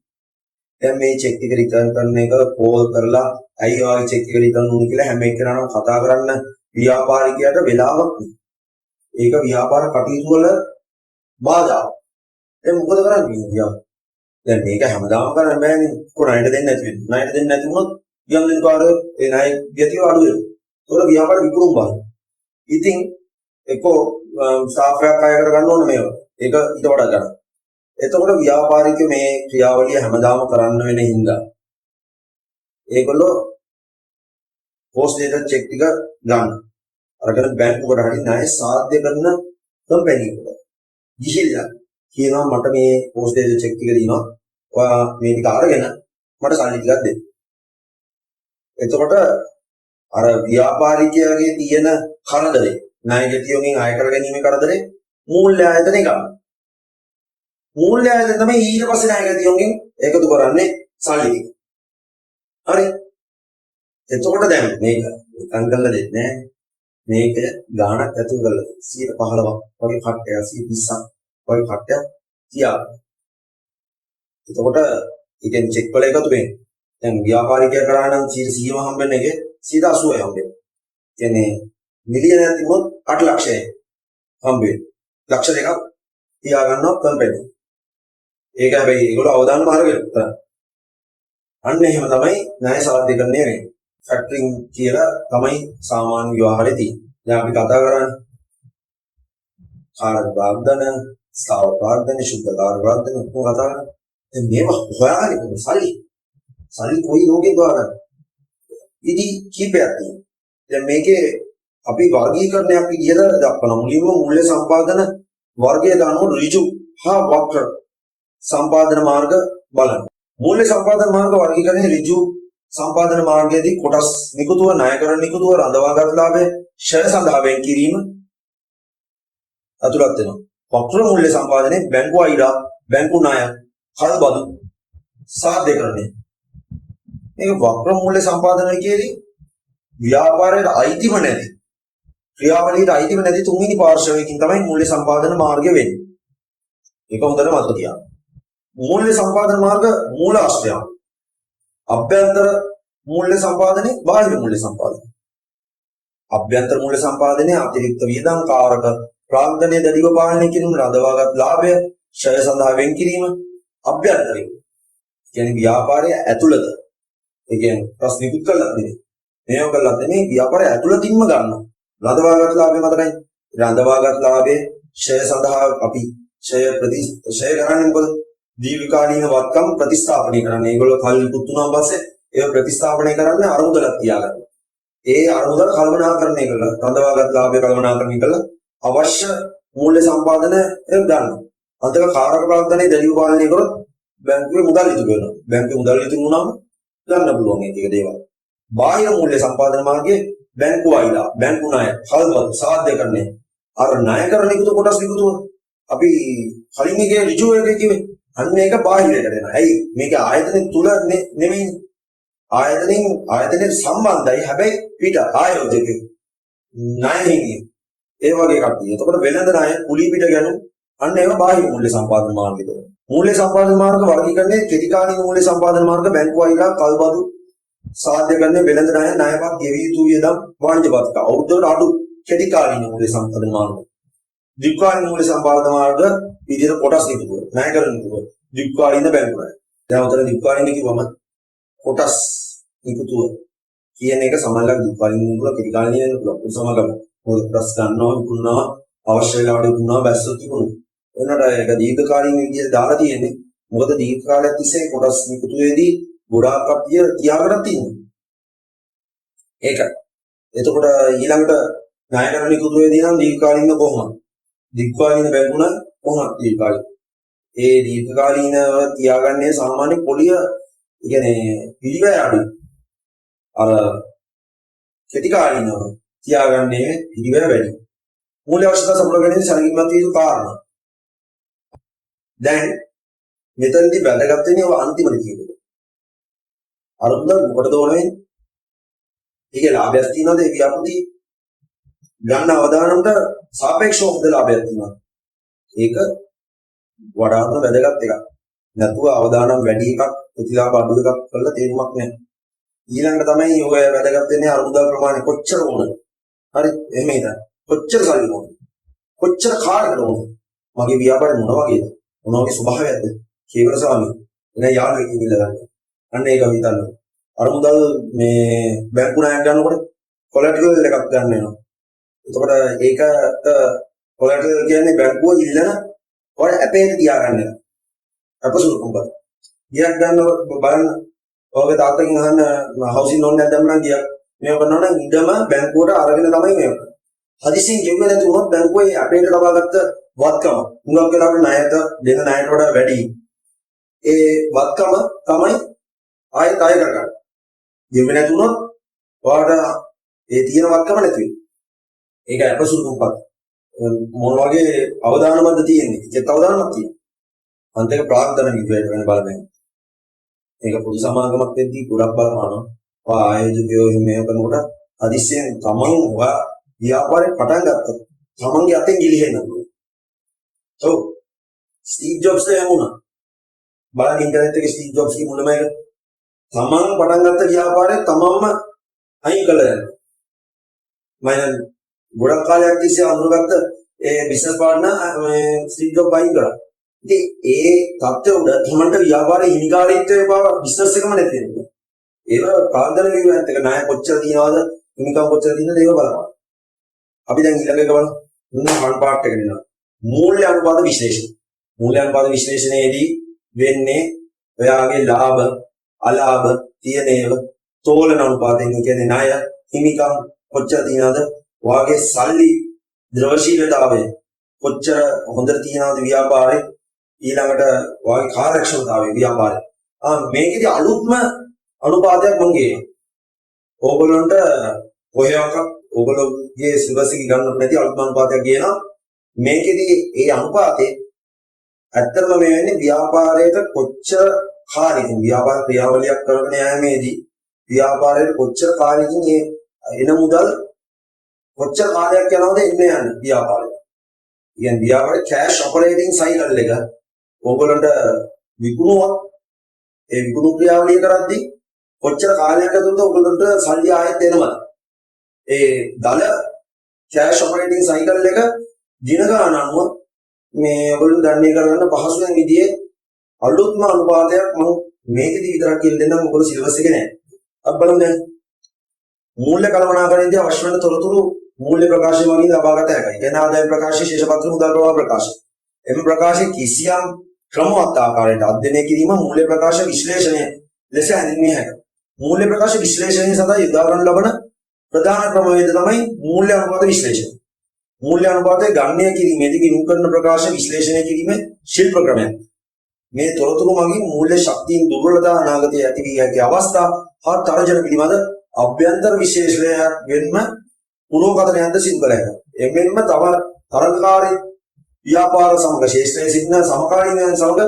දැන් මේ චෙක් එක රිටර්න් කරන එක කෝල් කරලා ඇයි ඔයාගේ චෙක් එක රිටර්න් වුනේ කියලා හැම එකනම කතා කරන්න ව්‍යාපාරිකයාට වෙලාවක් නෑ. ඒක ව්‍යාපාර කටයුතු වල බාධාවක්. දැන් මොකද කරන්නේ? දැන් මේක හැමදාම කරන්න බෑනේ. කොහොමද දෙන්නේ නැති වෙන්නේ? ණයට දෙන්නේ නැති වුණොත් යම් කාර්යය ඒ ණය ගැතිය අඩු වෙනවා. ඒතකොට ව්‍යාපාර විකුණුම් බාන. ඉතින් එක්කෝ ස්ටාෆ් එකක් අය කරගන්න ඕනේ මේවා. ඒක ඊට වඩා ගන්න. එතකොට ව්‍යාපාරිකයෝ මේ ක්‍රියාවලිය හැමදාම කරන්න වෙන හින්දා ඒගොල්ලෝ පෝස්ට් ඩේටා චෙක් ටික ගන්න. අරගෙන බැංකුවකට හරි ණය සාධ්‍ය කරන කම්පැනි එකට ගිහිල්ලා කියනවා මට මේ පෝස්ට් ඩේටා චෙක් ටික දිනවා. ඔයා මේ ටික අරගෙන මට සල්ලි ටිකක් දෙන්න. එතකොට අර ව්‍යාපාරිකයාගේ තියෙන කරදරේ ණයගැතියෝගෙන් අය කර ගැනීම කරදරේ මූල්‍ය ආයතනේ ගන්න. මූල්‍ය ආයතන තමයි ඊට පස්සේ ණයගැතියෝගෙන් එකතු කරන්නේ සල්ලි ටික. හරි. එතකොට දැන් මේක අංකල්ල දෙන්නේ නැහැ. මේක ගාණක් ඇතුල් කරලා 115ක් වගේ කට්ටයක් 120ක් වගේ කට්ටයක් තියාගන්න. එතකොට ඉතින් චෙක් වල එකතු වෙන්නේ. දැන් ව්‍යාපාරිකයා කරා නම් 100ම හම්බෙන එකේ 180යි හම්බෙන්නේ. කියන්නේ මිලියනයක් තිබුණොත් 8 ලක්ෂයයි හම්බෙන්නේ. ලක්ෂ දෙකක් තියාගන්නවා කම්පැනි. ඒක හැබැයි ඒගොල්ලෝ අවදානම අරගෙන කරා. අන්න එහෙම තමයි ණය සාධ්‍ය කරන්නේ වෙන්නේ. ෆැක්ටරින් කියලා තමයි සාමාන්‍ය ව්‍යවහාරේ තියෙන්නේ. දැන් අපි කතා කරන්නේ කාර්ය වර්ධන, ස්ථාවර වර්ධන, ශුද්ධ කාර්ය වර්ධන කොහොමද කතා කරන්නේ? දැන් මේවා හොයාගෙන සල්ලි කොයි ලෝකේ ගානද? ඉදි කීපයක් තියෙනවා. දැන් මේකේ අපි වර්ගීකරණයක් විදිහට දක්වන මුලින්ම මූල්‍ය සම්පාදන වර්ගයට අනුව ඍජු හා වක්‍ර සම්පාදන මාර්ග බලන්න. මූල්‍ය සම්පාදන මාර්ග වර්ගීකරණයේ ඍජු සම්පාදන මාර්ගයේදී කොටස් නිකුතුව, ණයකරණ නිකුතුව, රඳවාගත් ලාභය, ෂය සඳහා වෙන් කිරීම අතුලත් වෙනවා. වක්‍ර මූල්‍ය සම්පාදනයේ බැංකු අයිඩා, බැංකු ණය, කල්බදු සාධ්‍යකරණය. මේක වක්‍ර මූල්‍ය සම්පාදනය කියන්නේ ව්‍යාපාරයට අයිතිව නැති, ක්‍රියාවලියට අයිතිව නැති තුන්වෙනි පාර්ශවයකින් තමයි මූල්‍ය සම්පාදන මාර්ගය වෙන්නේ. ඒක හොඳට මතක තියාගන්න. මූල්‍ය සම්පාදන මාර්ග මූලාශ්‍රය. අභ්‍යන්තර මූල්‍ය සම්පාදනයේ, බාහිර මූල්‍ය සම්පාදනය. අභ්‍යන්තර මූල්‍ය සම්පාදනයේ අතිරික්ත වියදම් කාරක ප්‍රාග්ධනය දැඩිව පාලනය කිරීම, රඳවාගත් ලාභය, ෂය සඳහා වෙන් කිරීම අභ්‍යන්තරය. කියන්නේ ව්‍යාපාරයේ ඇතුළත. ඒ කියන්නේ ප්‍රශ්නිකුත් කළා නෙමෙයි. මේව කළා නෙමෙයි, ව්‍යාපාරය ඇතුළතින්ම ගන්නවා. රඳවාගත් ලාභය මතකයි. රඳවාගත් ලාභයේ ෂය සඳහා අපි ෂය කරන්නේ මොකද? දීර්ඝකාලීන වත්කම් ප්‍රතිස්ථාපනය කරන්නේ. ඒගොල්ලෝ කල් ඉක්ුත් වුණාන් පස්සේ ඒක ප්‍රතිස්ථාපනය කරන්නේ අරමුදලක් තියාගන්න. ඒ අරමුදල කළමනාකරණය කළා. රඳවාගත් ලාභය කළමනාකරණය කළා. අවශ්‍ය මූල්‍ය සම්පාදනය ගන්න. අන්තිම කාරක ප්‍රාග්ධනයේ දැඩිව පාලනය කරොත් බැංකුවේ මුදල් ඉතුරු වෙනවා. බැංකුවේ මුදල් ඉතුරු වුණාම ගන්න පුළුවන් මේ ටික දේවල්. බාහිර මූල්‍ය සම්පාදන මාර්ගයේ බැංකු අයිලා, බැංකු ණය, කල්බදු සාධ්‍යකරණය. අර ණයකරණ නිකුත කොටස් නිකුතුව අපි කලින් එකේ ඍජු එකේ කිව්වේ. අන්න ඒක බාහිරයට එනවා. ඇයි? මේක ආයතන තුල නෙමෙයි. ආයතනෙට සම්බන්ධයි. හැබැයි පිට ආයෝජකේ ණයෙහි ඒ වගේ කට්ටිය. එතකොට වෙළඳ ණය, කුලී පිට ගැනුම් අන්න ඒවා බාහිර මූල්‍ය සම්පාදන මාර්ගයද. මූල්‍ය සම්පාදන මාර්ග වර්ගීකරණයේ කෙටිකාලීන මූල්‍ය සම්පාදන මාර්ග බැංකු අයිලා, කල්බදු සාධ්‍යකරණය, වෙළඳ ණය, ණයපත්, ගෙවිය යුතු වියදම්, වාණිජපත්ක. අවුරුද්දකට අඩු කෙටිකාලීන මූල්‍ය සම්පාදන මාර්ග. දීර්ඝකාලීන මූල්‍ය සම්පාදන මාර්ග විදිහට කොටස් නිකුතුව, ණයකරණ නිකුතුව, දීර්ඝකාලීන බැංකු ණය. දැන් උතන දීර්ඝකාලීන කිව්වම කොටස් නිකුතුව කියන එක සමහරවිට දීර්ඝකාලීන නිකුතුව, කෙටිකාලීන නිකුතුව සමගම මොකද ප්‍රස් ගන්නවා, විකුණනවා, අවශ්‍ය වෙලාවට විකුණනවා, බැස්සොත් විකුණනවා. එනට ඒක දීර්ඝකාලීන විදිහට දාලා තියෙන්නේ. මොකද දීර්ඝ කාලයක් තිස්සේ කොටස් නිකුතුවේදී ගොඩාක් කප්පිය තියාගෙන තියෙනවා. ඒක. එතකොට ඊළඟට ණයකරණ නිකුතුවේදී නම් දීර්ඝකාලීන කොහොමද? දීර්ඝකාලීන බැංකුණ කොහොමද දීර්ඝකාලීන? ඒ දීර්ඝකාලීනව තියාගන්නේ සාමාන්‍ය පොලිය, කියන්නේ පිළිවෙල අඩුයි. අර කෙටිකාලීනව තියාගන්නේ පිළිවෙල වැඩි. මූල්‍ය අවශ්‍යතා සපුරා ගැනීම සැලකිලිමත් විය යුතු කාරණා. දැන් මෙතනදී වැදගත් වෙන්නේ ඔය අන්තිමට කියනක. අරුද්ද මොකටද ඕන වෙන්නේ? ඒකේ ලාභයක් තියනවාද? ඒ ව්‍යාපෘති ගන්න අවදානමට සාපේක්ෂව හොඳ ලාභයක් තියෙනවා. ඒක වඩාත්ම වැදගත් එකක්. නැතුව අවදානම් වැඩි එකක්, ප්‍රතිලාභ අඩු එකක් කරලා තේරුමක් නැහැ. ඊළඟට තමයි ඔය වැදගත් වෙන්නේ අරුද්ද ප්‍රමාණය කොච්චර ඕනද? හරි එහෙම ඉතින්. කොච්චර සල්ලි ඕනද? කොච්චර කාර්යද ඕනද? මගේ ව්‍යාපාරය මොන වගේද? මොන වගේ ස්වභාවයක්ද? කේවල ස්වාමී එන යාළුවෙක් ඉඳලා ගන්න. අන්න ඒක හිතන්න. අර මුදල් මේ බැංකු ණයක් ගන්නකොට කොලැටරල් එකක් ගන්න වෙනවා. එතකොට ඒකට කොලැටරල් කියන්නේ බැංකුව ඉල්ලන ඔය ඇපේට තියාගන්න වෙනවා. අපසුරු කොම්බල. ගියක් ගන්න බලන්න. ඔයගේ තාත්තගෙන් අහන්න හවුසින් ලෝන් එකක් දැම්මම ගියක් මේක කරනවා නම් ඉඩම බැංකුවට අරගෙන තමයි මේක. හදිසියෙන් ගෙවුවේ නැති වුණොත් බැංකුවේ අපේට ලබාගත්ත වත්කම මුලක් වෙලාවට ණයට දෙන ණයට වඩා වැඩි. ඒ වත්කම තමයි ආයෙත් ආයෙ කරගන්න. ගෙවුවේ නැති වුණොත් ඔයාලට ඒ තියෙන වත්කම නැති වෙනවා. ඒක අපසුරුම්පත්. මොන වගේ අවදානමක්ද තියෙන්නේ? ඒත් අවදානමක් තියෙනවා. අන්තික ප්‍රාග්ධන විදියට වෙන බලපෑම. ඒක පොදු සමාගමක් වෙද්දී ගොඩක් බලපානවා. ආයෝජකයෝ මේව කරනකොට හදිස්සියෙන් තමන් ඔයා ව්‍යාපාරේ පටන් ගත්තොත් තමන්ගේ අතෙන් ගිලිහෙනවා. ඔව්. ස්ටීව් ජොබ්ස් යමුණා. බලන්න ඉන්ටර්නෙට් එකේ ස්ටීව් ජොබ්ස් කි මුලම එක තමන් පටන් ගත්ත ව්‍යාපාරේ තමන්ම අයින් කළා යනවා. මම ගොඩක් කාලයක් තිස්සේ අඳුරගත්ත ඒ බිස්නස් පාර්ට්නර් ස්ටීව් ජොබ්ස් අයින් කරා. ඉතින් ඒ තත්ත්වය උඩ තමන්ට ව්‍යාපාරේ හිමිකාරීත්වයේ බව බිස්නස් එකම නැති වෙනවා. ඒක කාන්දර විවයන්ත එක ණය කොච්චර තියනවද ඉන්කම් කොච්චර තියෙනවද ඒක බලන්න. අපි දැන් ඊළඟ එක බලමු. මුන්න හන් පාර්ට් එකට එනවා. මූල්‍ය අනුපාත විශ්ලේෂණ. මූල්‍ය අනුපාත විශ්ලේෂණයේදී වෙන්නේ ඔයාගේ ලාභ, අලාභ, තියෙන ඒවා තෝලන අනුපාතයෙන් කියන්නේ ණය, හිමිකම් කොච්චර තියෙනවද? වාගේ සල්ලි ද්‍රවශීලතාවය කොච්චර හොඳට තියනවද ව්‍යාපාරේ ඊළඟට වාගේ කාර්යක්ෂමතාවය ව්‍යාපාරේ මේකේදී අලුත්ම අනුපාතයක් මම කියනවා. ඕගොල්ලන්ට කොහේවත් ඕගොල්ලෝගේ සිලබස් එක ගන්නත් නැති අලුත්ම අනුපාතයක් කියනවා. මේකේදී ඒ අනුපාතේ ඇත්තටම මේ වෙන්නේ ව්‍යාපාරයට කොච්චර කාලෙකින් ව්‍යාපාර ක්‍රියාවලියක් කරගෙන යෑමේදී ව්‍යාපාරයට කොච්චර කාලෙකින් එන මුදල් කොච්චර කාලයක් යනවද එන්නේ යන්නේ ව්‍යාපාරේ. කියන්නේ ව්‍යාපාරේ කැෂ් ඔපරේටිං සයිකල් එක ඕගොල්ලන්ට විකුණුවා ඒ විකුණු ක්‍රියාවලිය කරද්දී කොච්චර කාලයක් ඇතුළත ඔයගොල්ලන්ට සල්ලි ආයෙත් එනවද? ඒ දල කැෂ් ඔපරේටිං සයිකල් එක දින ගණන් අනුව මේ ඔයගොල්ලෝ ගණනය කරගන්න පහසුවෙන් විදිහේ අලුත්ම අනුපාතයක් මම මේකෙදි විතරක් කියලා දෙන්නම්. මොකද සිලබස් එකේ නැහැ. අපි බලමු දැන් මූල්‍ය කළමනාකරණයේදී අවශ්‍ය වෙන තොරතුරු මූල්‍ය ප්‍රකාශය වලින් ලබාගත හැකියි. එන ආදායම් ප්‍රකාශය, ශේෂපත්‍ර මුදල් ප්‍රවාහ ප්‍රකාශය. එම ප්‍රකාශයේ කිසියම් ක්‍රමවත් ආකාරයට අධ්‍යයනය කිරීම මූල්‍ය ප්‍රකාශ විශ්ලේෂණය ලෙස හැඳින්විය හැකියි. මූල්‍ය ප්‍රකාශ විශ්ලේෂණය සඳහා යොදා ගන්න ලබන ප්‍රධාන ක්‍රමවේද තමයි මූල්‍ය අනුපාත විශ්ලේෂණය. මූල්‍ය අනුපාතය ගණනය කිරීමේදී ගිණුම් කරන ප්‍රකාශ විශ්ලේෂණය කිරීමේ ශිල්ප ක්‍රමයක්. මේ තොරතුරු මගින් මූල්‍ය ශක්තියින් දුර්වලතා අනාගතයේ ඇති වී ඇති අවස්ථා හා තර්ජන පිළිබඳ අභ්‍යන්තර විශ්ලේෂණයක් වෙන්න පුරෝගතනයන්ද සිදු කළ හැකියි. එමෙන්ම තව තරගකාරී ව්‍යාපාර සමග ශේෂ්ත්‍රයේ සිටින සමකාලීනයන් සමග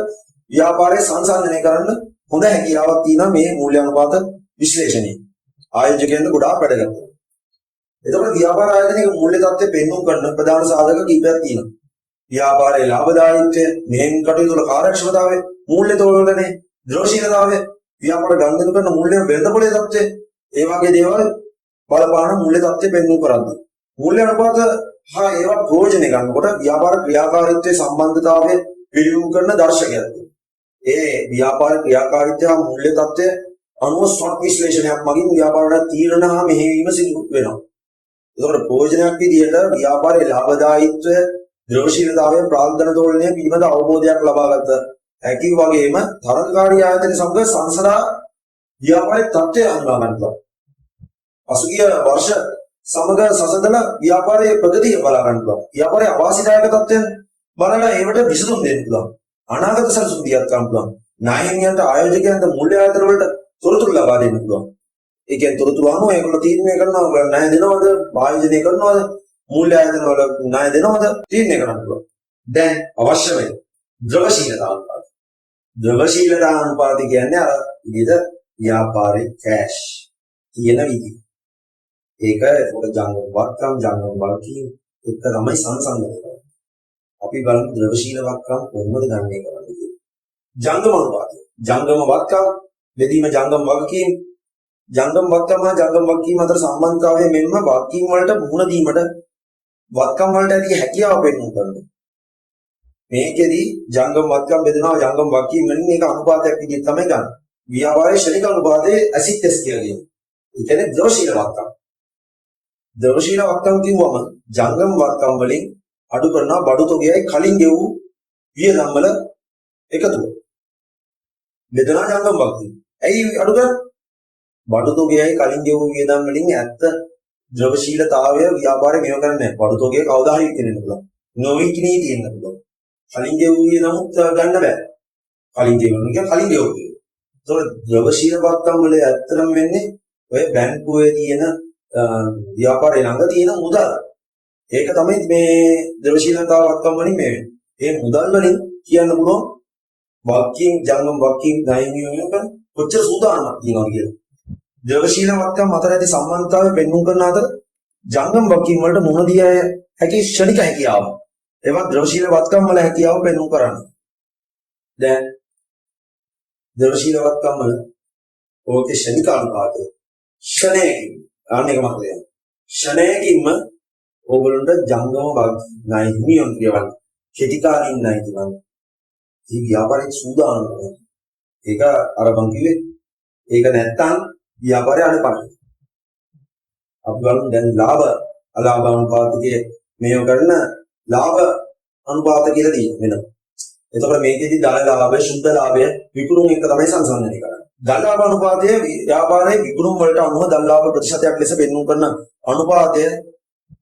ව්‍යාපාරයේ සංසන්දනය කරන්න හොඳ හැකියාවක් තියෙනවා මේ මූල්‍ය අනුපාත විශ්ලේෂණය. ආයෝජකයන්ට ගොඩාක් වැදගත්. එතකොට ව්‍යාපාර ආයතනයේ මූල්‍ය තත්ත්වය පෙන්වන්න කරන ප්‍රධාන සාධක කිහිපයක් තියෙනවා. ව්‍යාපාරයේ ලාභදායීත්වය, මෙහෙන් කටයුතු වල කාර්යක්ෂමතාවය, මූල්‍ය තෝරණයේ ද්‍රවශීලතාවය, ව්‍යාපාර ගණන් කරන මූල්‍ය වෙළඳපොලේ තත්ත්වය, ඒ වගේ දේවල් බලපාන මූල්‍ය තත්ත්වය පෙන්වන්න කරන්නේ. මූල්‍ය අනුපාත හා ඒවා ප්‍රයෝජන ගන්නකොට ව්‍යාපාර ක්‍රියාකාරීත්වයේ සම්බන්ධතාවය පිළිබිඹු කරන දර්ශකයක්. ඒ ව්‍යාපාර ක්‍රියාකාරීත්වය හා මූල්‍ය තත්ත්වය අනුව ස්වොට් විශ්ලේෂණයක් මගින් ව්‍යාපාරවල තීරණ හා මෙහෙයවීම සිදු වෙනවා. ඒකට ප්‍රයෝජනයක් විදිහට ව්‍යාපාරයේ ලාභදායීත්වය, ද්‍රවශීලතාවය, ප්‍රාග්ධන තෝරණය පිළිබඳ අවබෝධයක් ලබාගත හැකි වගේම තරගකාරී ආයතන සමග සංසදා ව්‍යාපාරයේ තත්ත්වය හඳුනා ගන්නවා. පසුගිය වර්ෂ සමග සසඳලා ව්‍යාපාරයේ ප්‍රගතිය බලා ගන්නවා. ව්‍යාපාරයේ අවාසිදායක තත්ත්වයන් බලලා ඒවට විසඳුම් දෙන්න පුළුවන්. අනාගත සැලසුම් දියත් ගන්න පුළුවන්. නායකයන්ට ආයෝජකයන්ට මූල්‍ය ආයතන වලට තොරතුරු ලබා දෙන්න පුළුවන්. ඒ කියන්නේ තොරතුරු අනුව ඒගොල්ලෝ තීරණය කරනවා ණය දෙනවද, ආයෝජනය කරනවද, මූල්‍ය ආයතන වල ණය දෙනවද තීරණය කරන්න පුළුවන්. දැන් අවශ්‍ය වෙයි ද්‍රවශීලතා අනුපාත. ද්‍රවශීලතා අනුපාත කියන්නේ අර විදිහට ව්‍යාපාරයේ කැෂ් කියන විදිහ. ඒක ඒකට ජංගම වක්කම්, ජංගම වල්කීම් එක තමයි සංසන්දනය කරන්නේ. අපි බලමු ද්‍රවශීල වක්කම් කොහොමද ගණනය කරන්නේ කියලා. ජංගම අනුපාතය, ජංගම වක්කම්, බෙදීම ජංගම වගකීම්, ජංගම වක්කම් හා ජංගම වගකීම් අතර සම්බන්ධතාවය මෙන්ම වගකීම් වලට මුහුණ දීමට වත්කම් වලට ඇති හැකියාව පෙන්වන්න කරනවා. මේකෙදි ජංගම වත්කම් බෙදෙනවා ජංගම වගකීම් වලින් මේක අනුපාතයක් විදිහට තමයි ගන්න. ව්‍යාපාරයේ ශ්‍රේණික අනුපාතයේ ඇසිඩ් ටෙස්ට් කියලා කියනවා. ඒ කියන්නේ ද්‍රවශීල වත්කම්. ද්‍රවශීල වත්කම් කිව්වම ජංගම වත්කම් වලින් අඩු කරනවා බඩු තොගයයි කලින් ගෙවූ වියදම් වල එකතුව. බෙදෙනවා ජංගම වත්කම්. ඇයි අඩු කරන්නේ? බඩු තොගයයි කලින් ගෙවූ වියදම් වලින් ඇත්ත ද්‍රවශීලතාවය ව්‍යාපාරේ මේව කරන්නේ නැහැ. බඩු තොගය කවදා හරි විකිනෙන්න පුළුවන්. නොවිකිනී තියෙන්න පුළුවන්. කලින් ගෙවුවේ නමුත් ගන්න බෑ. කලින් ගෙවුවා කියන්නේ කලින් ගෙවුවා. ඒතකොට ද්‍රවශීල වත්කම් වල ඇත්තටම වෙන්නේ ඔය බැංකුවේ තියෙන ව්‍යාපාරේ ළඟ තියෙන මුදල්. ඒක තමයි මේ ද්‍රවශීලතාව වත්කම් වලින් මේ වෙන්නේ. ඒ මුදල් වලින් කියන්න පුළුවන් වක්කීම් ජංගම වක්කීම් ණයනියමක කොච්චර සූදානමක් තියෙනවද කියලා. ද්‍රවශීල වත්කම් අතර ඇති සම්බන්ධතාවය පෙන්වන්න කරන අතර ජංගම වක්කීම් වලට මුහුණ දිය හැකි ශනික හැකියාව. ඒවත් ද්‍රවශීල වත්කම් වල හැකියාව පෙන්වන්න කරන්නේ. දැන් ද්‍රවශීල වත්කම් වල ඕකේ ශනික අනුපාතය ශනේකින් අනේක මතකයි. ශනේකින්ම ඕගොල්ලන්ට ජංගම වක්කීම් ණයනියම කියවන්න. කෙටිකාලින් ණය කියවන්න. මේ ව්‍යාපාරයේ සූදානම් වෙනවා. ඒක අර මං කිව්වේ ඒක නැත්තම් ව්‍යාපාරය අනපන. අපි බලමු දැන් ලාභ අලාභ අනුපාතකයේ මේව කරන ලාභ අනුපාත කියලා තියෙනවා වෙනවා. එතකොට මේකෙදි දල ලාභය, ශුද්ධ ලාභය විකුණුම් එක තමයි සංසන්දනය කරන්නේ. දල ලාභ අනුපාතය ව්‍යාපාරයේ විකුණුම් වලට අනුව දල ලාභ ප්‍රතිශතයක් ලෙස පෙන්වන්න කරන අනුපාතය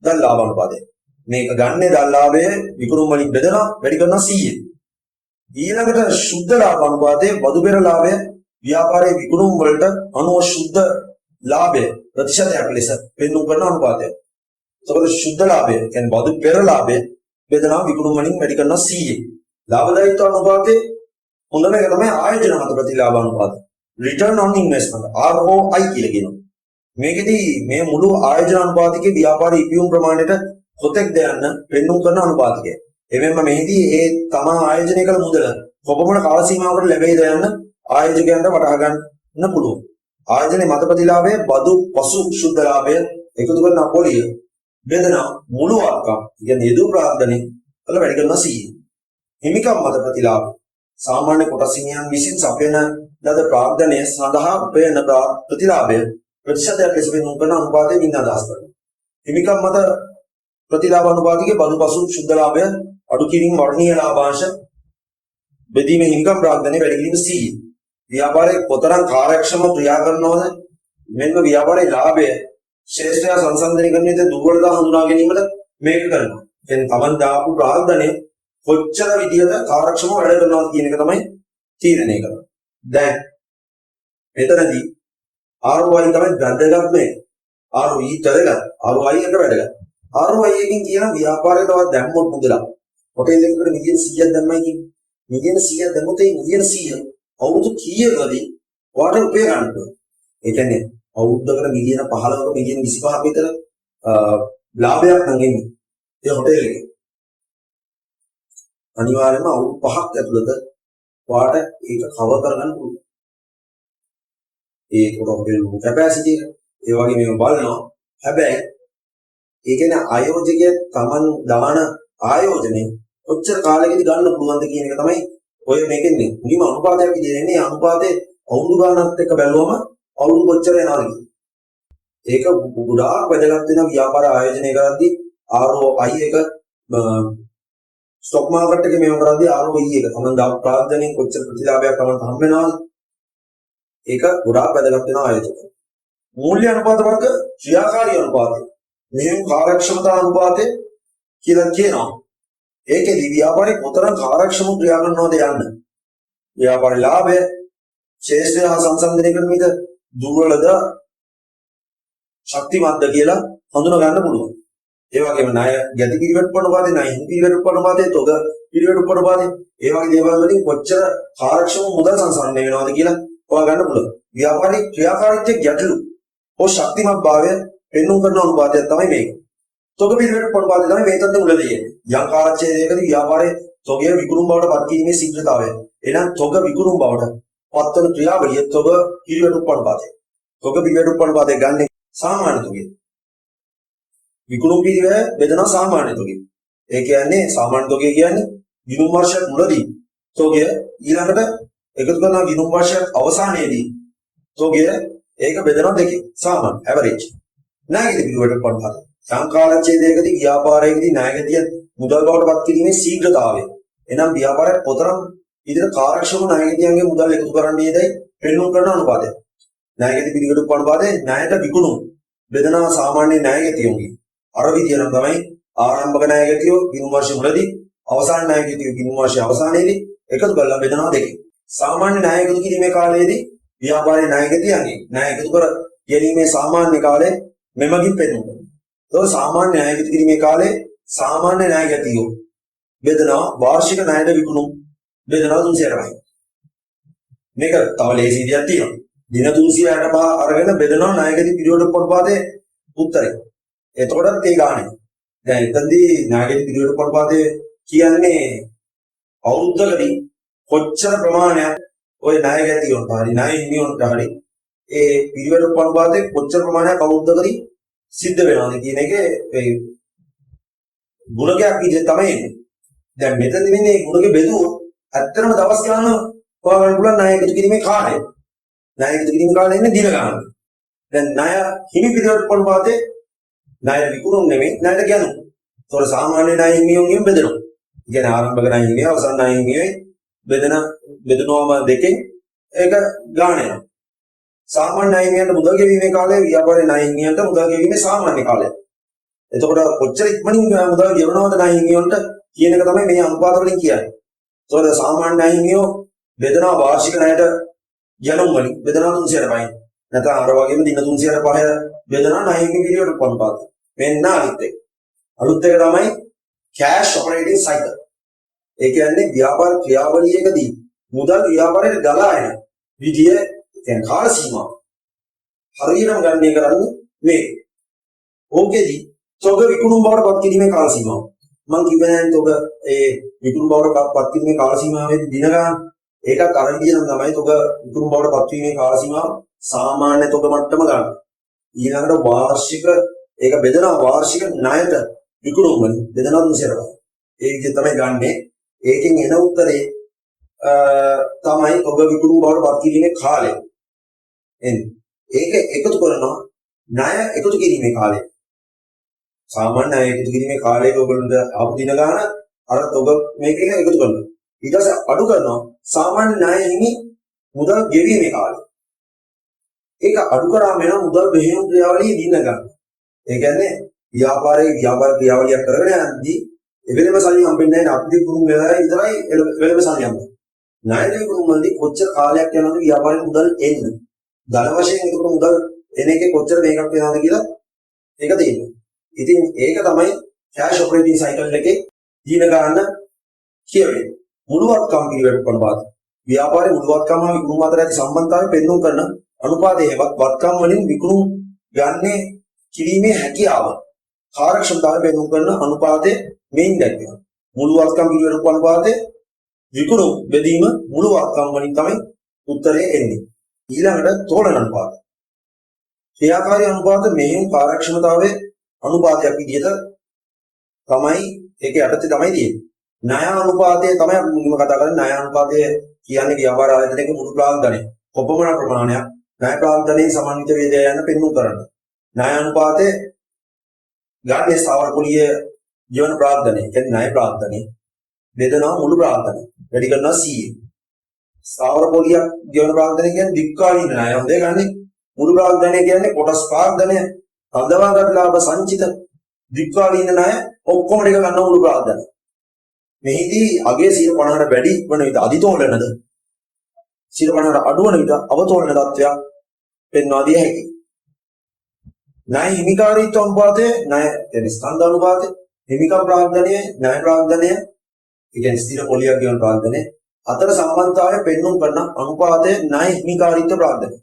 දැන් ලාභ අනුපාතය. මේක ගන්නේ දැන් ලාභයේ විකුණුම් වලින් බෙදලා වැඩි කරනවා 100. ඊළඟට සුද්ධ ලාභ අනුපාතයේ බදු පෙර ලාභය ව්‍යාපාරයේ විකුණුම් වලට අනුව සුද්ධ ලාභය ප්‍රතිශතයක් ලෙස පෙන්වු කරන අනුපාතය. එතකොට සුද්ධ ලාභය කියන්නේ බදු පෙර ලාභය බෙදලා විකුණුම් වලින් වැඩි කරනවා 100. ලාභදායීත්ව අනුපාතයේ හොඳම එක තමයි ආයෝජන මත ප්‍රතිලාභ අනුපාතය. Return on investment ROI කියලා කියනවා. මේකෙදී මේ මුළු ආයෝජන අනුපාතිකේ ව්‍යාපාරී ඉපියුම් ප්‍රමාණයට කොතෙක්ද යන්න පෙන්වු කරන අනුපාතිකය. එමෙන්න මෙහිදී ඒ තමා ආයෝජනය කළ මුදල කොපමණ කාල සීමාවකට ලැබෙයිද යන්න ආයෝජකයන්ට වටහා ගන්න පුළුවන්. ආයෝජනයේ මත ප්‍රතිලාභය බදු පසු සුද්ධ ලාභය එකතු කරන අපොලිය බෙදන මුළු වත්කම් කියන්නේ යෙදු ප්‍රාර්ථනේ වල වැඩි කරනවා 100. හිමිකම් මත ප්‍රතිලාභ සාමාන්‍ය කොටස් හිමියන් විසින් සපයන ලද ප්‍රාර්ථනය සඳහා උපයන ප්‍රතිලාභය ප්‍රතිශතයක් ලෙස පෙන්වු කරන අනුපාතයෙන් ඉන්න අදහස් කරනවා. හිමිකම් මත ප්‍රතිලාභ අනුපාතිකයේ බදු පසු සුද්ධ ලාභය අඩු කිරීම වර්ණීය ලාභාංශ බෙදීම හිමිකම් ප්‍රාර්ථනයේ වැඩි කිරීම 100. ව්‍යාපාරයේ කොතරම් කාර්යක්ෂම ක්‍රියා කරනවද මෙන්න ව්‍යාපාරයේ ලාභය ශ්‍රේෂ්ඨය සංසන්දනය කරන විට දුර්වලතා හඳුනා ගැනීමට මේක කරනවා. කියන්නේ Taman දාපු ප්‍රාර්ථනයේ කොච්චර විදියට කාර්යක්ෂමව වැඩ කරනවද කියන එක තමයි තීරණය කරන්නේ. දැන් මෙතනදී ROI තමයි වැදගත් මේ. ROE තරග ROI එක වැදගත්. ROI එකකින් කියන ව්‍යාපාරයේ තවත් දැම්මොත් මුදලක්. හොටෙල් එකකට මිලියන 100ක් දැම්මයි කියන්නේ. මිලියන 100ක් දැම්මොත් ඒ මිලියන 100 අවුරුදු කීයකදී ඔයාලට උපය ගන්න පුළුවන්. ඒ කියන්නේ අවුරුද්දකට මිලියන 15ක මිලියන 25ක විතර ලාභයක් නම් එන්නේ. ඒ හොටෙල් එකේ. අනිවාර්යයෙන්ම අවුරුදු 5ක් ඇතුළත ඔයාලට ඒක කවර් කරගන්න පුළුවන්. ඒක හොටෙල් කැපැසිටි එක ඒ වගේ මේව බලනවා. හැබැයි ඒ කියන්නේ ආයෝජකයා Taman දාන ආයෝජනේ ඔච්චර කාලෙකදී ගන්න පුළුවන්ද කියන එක තමයි ඔය මේකෙන්නේ. මුලින්ම අනුපාතයක් විදිහට එන්නේ අනුපාතේ අවුරුදු ගණනත් එක්ක බැලුවම අවුරුදු කොච්චර යනවද කියන. ඒක ගොඩාක් වැදගත් වෙන ව්‍යාපාර ආයෝජනය කරද්දී ROI එක ස්ටොක් මාකට් එකේ මේව කරද්දී ROE එක Taman දාපු ප්‍රාර්ථනෙන් කොච්චර ප්‍රතිලාභයක් Taman හම්බ වෙනවද? ඒක ගොඩාක් වැදගත් වෙන ආයෝජනයක්. මූල්‍ය අනුපාත වර්ග ක්‍රියාකාරී අනුපාතය. මෙහෙම කාර්යක්ෂමතා අනුපාතය කියලා කියනවා. ඒකෙදි ව්‍යාපාරේ කොතරම් කාර්යක්ෂම ක්‍රියා කරනවද යන්න. ව්‍යාපාරේ ලාභය ශේෂ්ඨය හා සංසන්දනය කරන විට දුර්වලද ශක්තිමත්ද කියලා හඳුනා ගන්න පුළුවන්. ඒ වගේම ණය යටි පිරිවෙත් පොණපාතේ ණය පිරිවෙත් පොණපාතේ තොග පිරිවෙත් පොණපාතේ ඒ වගේ දේවල් වලින් කොච්චර කාර්යක්ෂම මුදල් සංසන්දනය වෙනවද කියලා හොයා ගන්න පුළුවන්. ව්‍යාපාරික ක්‍රියාකාරීත්වයේ ගැටලු හෝ ශක්තිමත් භාවය පෙන්වු කරන අනුපාතයක් තමයි මේක. තොග පිරිවෙත් පොණපාතේ තමයි මේ තත්ත්වෙ මුලදී එන්නේ. යම් කාලච්ඡේදයකදී ව්‍යාපාරයේ තොගය විකුණුම් බවට පත් කිරීමේ ශීඝ්‍රතාවය. එහෙනම් තොග විකුණුම් බවට පත්වන ක්‍රියාවලිය තොග පිරිවෙත් පොණපාතේ. තොග පිරිවෙත් පොණපාතේ ගන්න සාමාන්‍ය තොගය. විකුණුම් පිරිවෙත් බෙදන සාමාන්‍ය තොගය. ඒ කියන්නේ සාමාන්‍ය තොගය කියන්නේ විකුණුම් වර්ෂයක් මුලදී තොගය ඊළඟට එකතු කරන විකුණුම් වර්ෂයක් අවසානයේදී තොගය ඒක බෙදනවා දෙකේ සාමාන්‍ය ඇවරේජ්. ණයගැති පිරිවෙත් පොණපාතේ. සංකාලච්ඡේදයකදී ව්‍යාපාරයකදී ණයගැතිය මුදල් බවට පත් කිරීමේ ශීඝ්‍රතාවය. එනම් ව්‍යාපාරයක් කොතරම් ඉදිරියට කාර්යක්ෂම ණයගැතියන්ගේ මුදල් එකතු කරන්නේදයි පෙන්වු කරන අනුපාතය. ණයගැති පිරිවෙත් පොණපාතේ ණයට විකුණුම් බෙදනවා සාමාන්‍ය ණයගැතියෝගේ. අර විදිය නම් තමයි ආරම්භක ණයගැතියෝ විකුණුම් වර්ෂ මුලදී අවසාන ණයගැතියෝ විකුණුම් වර්ෂ අවසානයේදී එකතු කරලා බෙදනවා දෙකේ. සාමාන්‍ය ණය එකතු කිරීමේ කාලයේදී ව්‍යාපාරයේ ණයගැතියන්ගේ ණය එකතු කර ගැනීමේ සාමාන්‍ය කාලය මෙමගින් පෙන්වු කරනවා. ඒක සාමාන්‍ය ණය එකතු කිරීමේ කාලේ සාමාන්‍ය ණයගැතියෝ බෙදනවා වාර්ෂික ණයට විකුණුම් බෙදනවා 360යි. මේක තව ලේසි විදියක් තියෙනවා. දින 365 අරගෙන බෙදනවා ණයගැති පිරිවෙත් පොණපාතේ උත්තරේ. එතකොටත් ඒ ගානේ. දැන් එතනදී ණයගැති පිරිවෙත් පොණපාතේ කියන්නේ අවුරුද්දකදී කොච්චර ප්‍රමාණයක් ওই ණයගැතියොන්ට හරි ණය හිමියොන්ට හරි ඒ පිරිවෙත් පොණපාතේ කොච්චර ප්‍රමාණයක් අවුරුද්දකදී සිද්ධ වෙනවද කියන එකේ ඒ ගුණකයක් විදිහට තමයි එන්නේ. දැන් මෙතනදී වෙන්නේ මේ ගුණක බෙදුවොත් ඇත්තටම දවස් ගාන හොයාගන්න පුළුවන් ණය එකතු කිරීමේ කාලය. ණය එකතු කිරීමේ කාලය ඉන්නේ දින ගානක්. දැන් ණය හිමි පිරිවෙත් පොණපාතේ ණය විකුණුම් නෙමෙයි ණයට ගියනු. ඒතොර සාමාන්‍ය ණය හිමියෝගෙන් බෙදෙනවා. කියන්නේ ආරම්භක ණය හිමිය අවසන් ණය හිමියයි බෙදනවම දෙකෙන් ඒක ගාන යනවා. සාමාන්‍ය ණය හිමියන්ට මුදල් ගෙවීමේ කාලය ව්‍යාපාරයේ ණය හිමියන්ට මුදල් ගෙවීමේ සාමාන්‍ය කාලය. එතකොට කොච්චර ඉක්මනින් මුදල් ගෙවනවද ණය හිමියන්ට කියන එක තමයි මේ අනුපාත වලින් කියන්නේ. ඒතකොට සාමාන්‍ය ණය හිමියෝ බෙදනවා වාර්ෂික ණයට යනුම් වලින් බෙදනවා 300ට පයින්. නැත්නම් අර වගේම දින 300ට පහ බෙදනවා ණය හිමි පිළිවෙලට පොන්පාත. මෙන්න අනිත් එක. අලුත් එක තමයි කෑෂ් ඔපරේටිං සයිකල්. ඒ කියන්නේ ව්‍යාපාර ක්‍රියාවලියකදී මුදල් ව්‍යාපාරයට ගලා එන විදිය දැන් කාල සීමාව. හරියටම ගණනය කරන්නේ මේ. ඕකෙදී තොග විකුණුම් බවට පත් කිරීමේ කාල සීමාව. මම කිව්වේ නෑ තොග ඒ විකුණුම් බවට පත් කිරීමේ කාල සීමාවෙදී දින ගන්න. ඒකත් අර විදියම තමයි තොග විකුණුම් බවට පත් වීමේ කාල සීමාව සාමාන්‍ය තොග මට්ටම ගන්න. ඊළඟට වාර්ෂික ඒක බෙදනවා වාර්ෂික ණයට විකුණුම් වලින් බෙදනවා 300ට. ඒ විදිහ තමයි ගන්නෙ. ඒකෙන් එන උත්තරේ තමයි තොග විකුණුම් බවට පත් කිරීමේ කාලය. එන්නේ. ඒක එකතු කරනවා ණය එකතු කිරීමේ කාලය. සාමාන්‍ය ණය එකතු කිරීමේ කාලයක ඔයගොල්ලන්ට ආපු දින ගන්න අර තොග මේකෙන් එකතු කරනවා. ඊට පස්සේ අඩු කරනවා සාමාන්‍ය ණය හිමි මුදල් ගෙවීමේ කාලය. ඒක අඩු කරාම වෙන මුදල් මෙහෙයුම් ක්‍රියාවලිය දින ගන්න. ඒ කියන්නේ ව්‍යාපාර ක්‍රියාවලියක් කරගෙන යද්දී එවෙලම සල්ලි හම්බෙන්නේ නැහැ. අපිට කුරුම් වෙලාවයි විතරයි එවෙලම සල්ලි හම්බෙන්නේ. ණය කුරුම් වලදී කොච්චර කාලයක් යනවද ව්‍යාපාරේ මුදල් එන්නේ. ධන වශයෙන් ඒකට මුදල් එන එකේ කොච්චර මේකක් වෙනවද කියලා ඒක තියෙනවා. ඉතින් ඒක තමයි කෑෂ් ඔපරේටිං සයිකල් එකේ දින ගන්න කියවෙන්නේ. මුළුවත්කම් පිළිවෙලට පනවාද. ව්‍යාපාරේ මුළුවත්කම විකුණුම් අතර ඇති සම්බන්ධතාවය පෙන්වුම් කරන අනුපාතයේවත් වත්කම් වලින් විකුණුම් ගන්නේ කිරීමේ හැකියාව කාර්යක්ෂමතාවය පෙන්වුම් කරන අනුපාතයේ මේන් දැක්වෙනවා. මුළුවත්කම් පිළිවෙලට පනවාදේ විකුණුම් බෙදීම මුළුවත්කම් වලින් තමයි උත්තරේ එන්නේ. ඊළඟට තෝලන අනුපාත. ක්‍රියාකාරී අනුපාත මෙහෙයුම් කාර්යක්ෂමතාවයේ අනුපාතයක් විදිහට තමයි ඒකේ යටතේ තමයි තියෙන්නේ. ණය අනුපාතය තමයි අපි මුලින්ම කතා කරන්නේ. ණය අනුපාතය කියන්නේ ව්‍යාපාර ආයතනයක මුළු ප්‍රාග්ධනය. කොපමණ ප්‍රමාණයක් ණය ප්‍රාග්ධනයේ සමන්විත වේදය යන පෙන්වුම් කරන්නේ. ණය අනුපාතය ගන්නේ ස්ථාවර පොලිය ජීවන ප්‍රාග්ධනය. කියන්නේ ණය ප්‍රාග්ධනය බෙදනවා මුළු ප්‍රාග්ධනය. වැඩි කරනවා 100. ස්ථාවර පොලියක් ජීවන ප්‍රාග්ධනය කියන්නේ දික්කාලීන ණය. හොඳේ ගන්නේ මුළු ප්‍රාග්ධනය කියන්නේ කොටස් ප්‍රාග්ධනය. අදවාගත් ලාභ සංචිත දික්කාලීන ණය ඔක්කොම ටික ගන්න මුළු ප්‍රාග්ධනය. මෙහිදී අගේ 50කට වැඩි වන විට අධිතෝලනද 50කට අඩු වන විට අවතෝලන තත්ත්වයක් පෙන්වා දිය හැකියි. ණය හිමිකාරීත්ව අනුපාතය ණය කියන්නේ ස්කන්ධ අනුපාතය හිමිකම් ප්‍රාග්ධනයේ ණය ප්‍රාග්ධනය කියන්නේ ස්ථිර පොලියක් කියන ප්‍රාග්ධනය අතර සම්බන්ධතාවය පෙන්වුම් කරන අනුපාතය ණය හිමිකාරීත්ව ප්‍රාග්ධනය.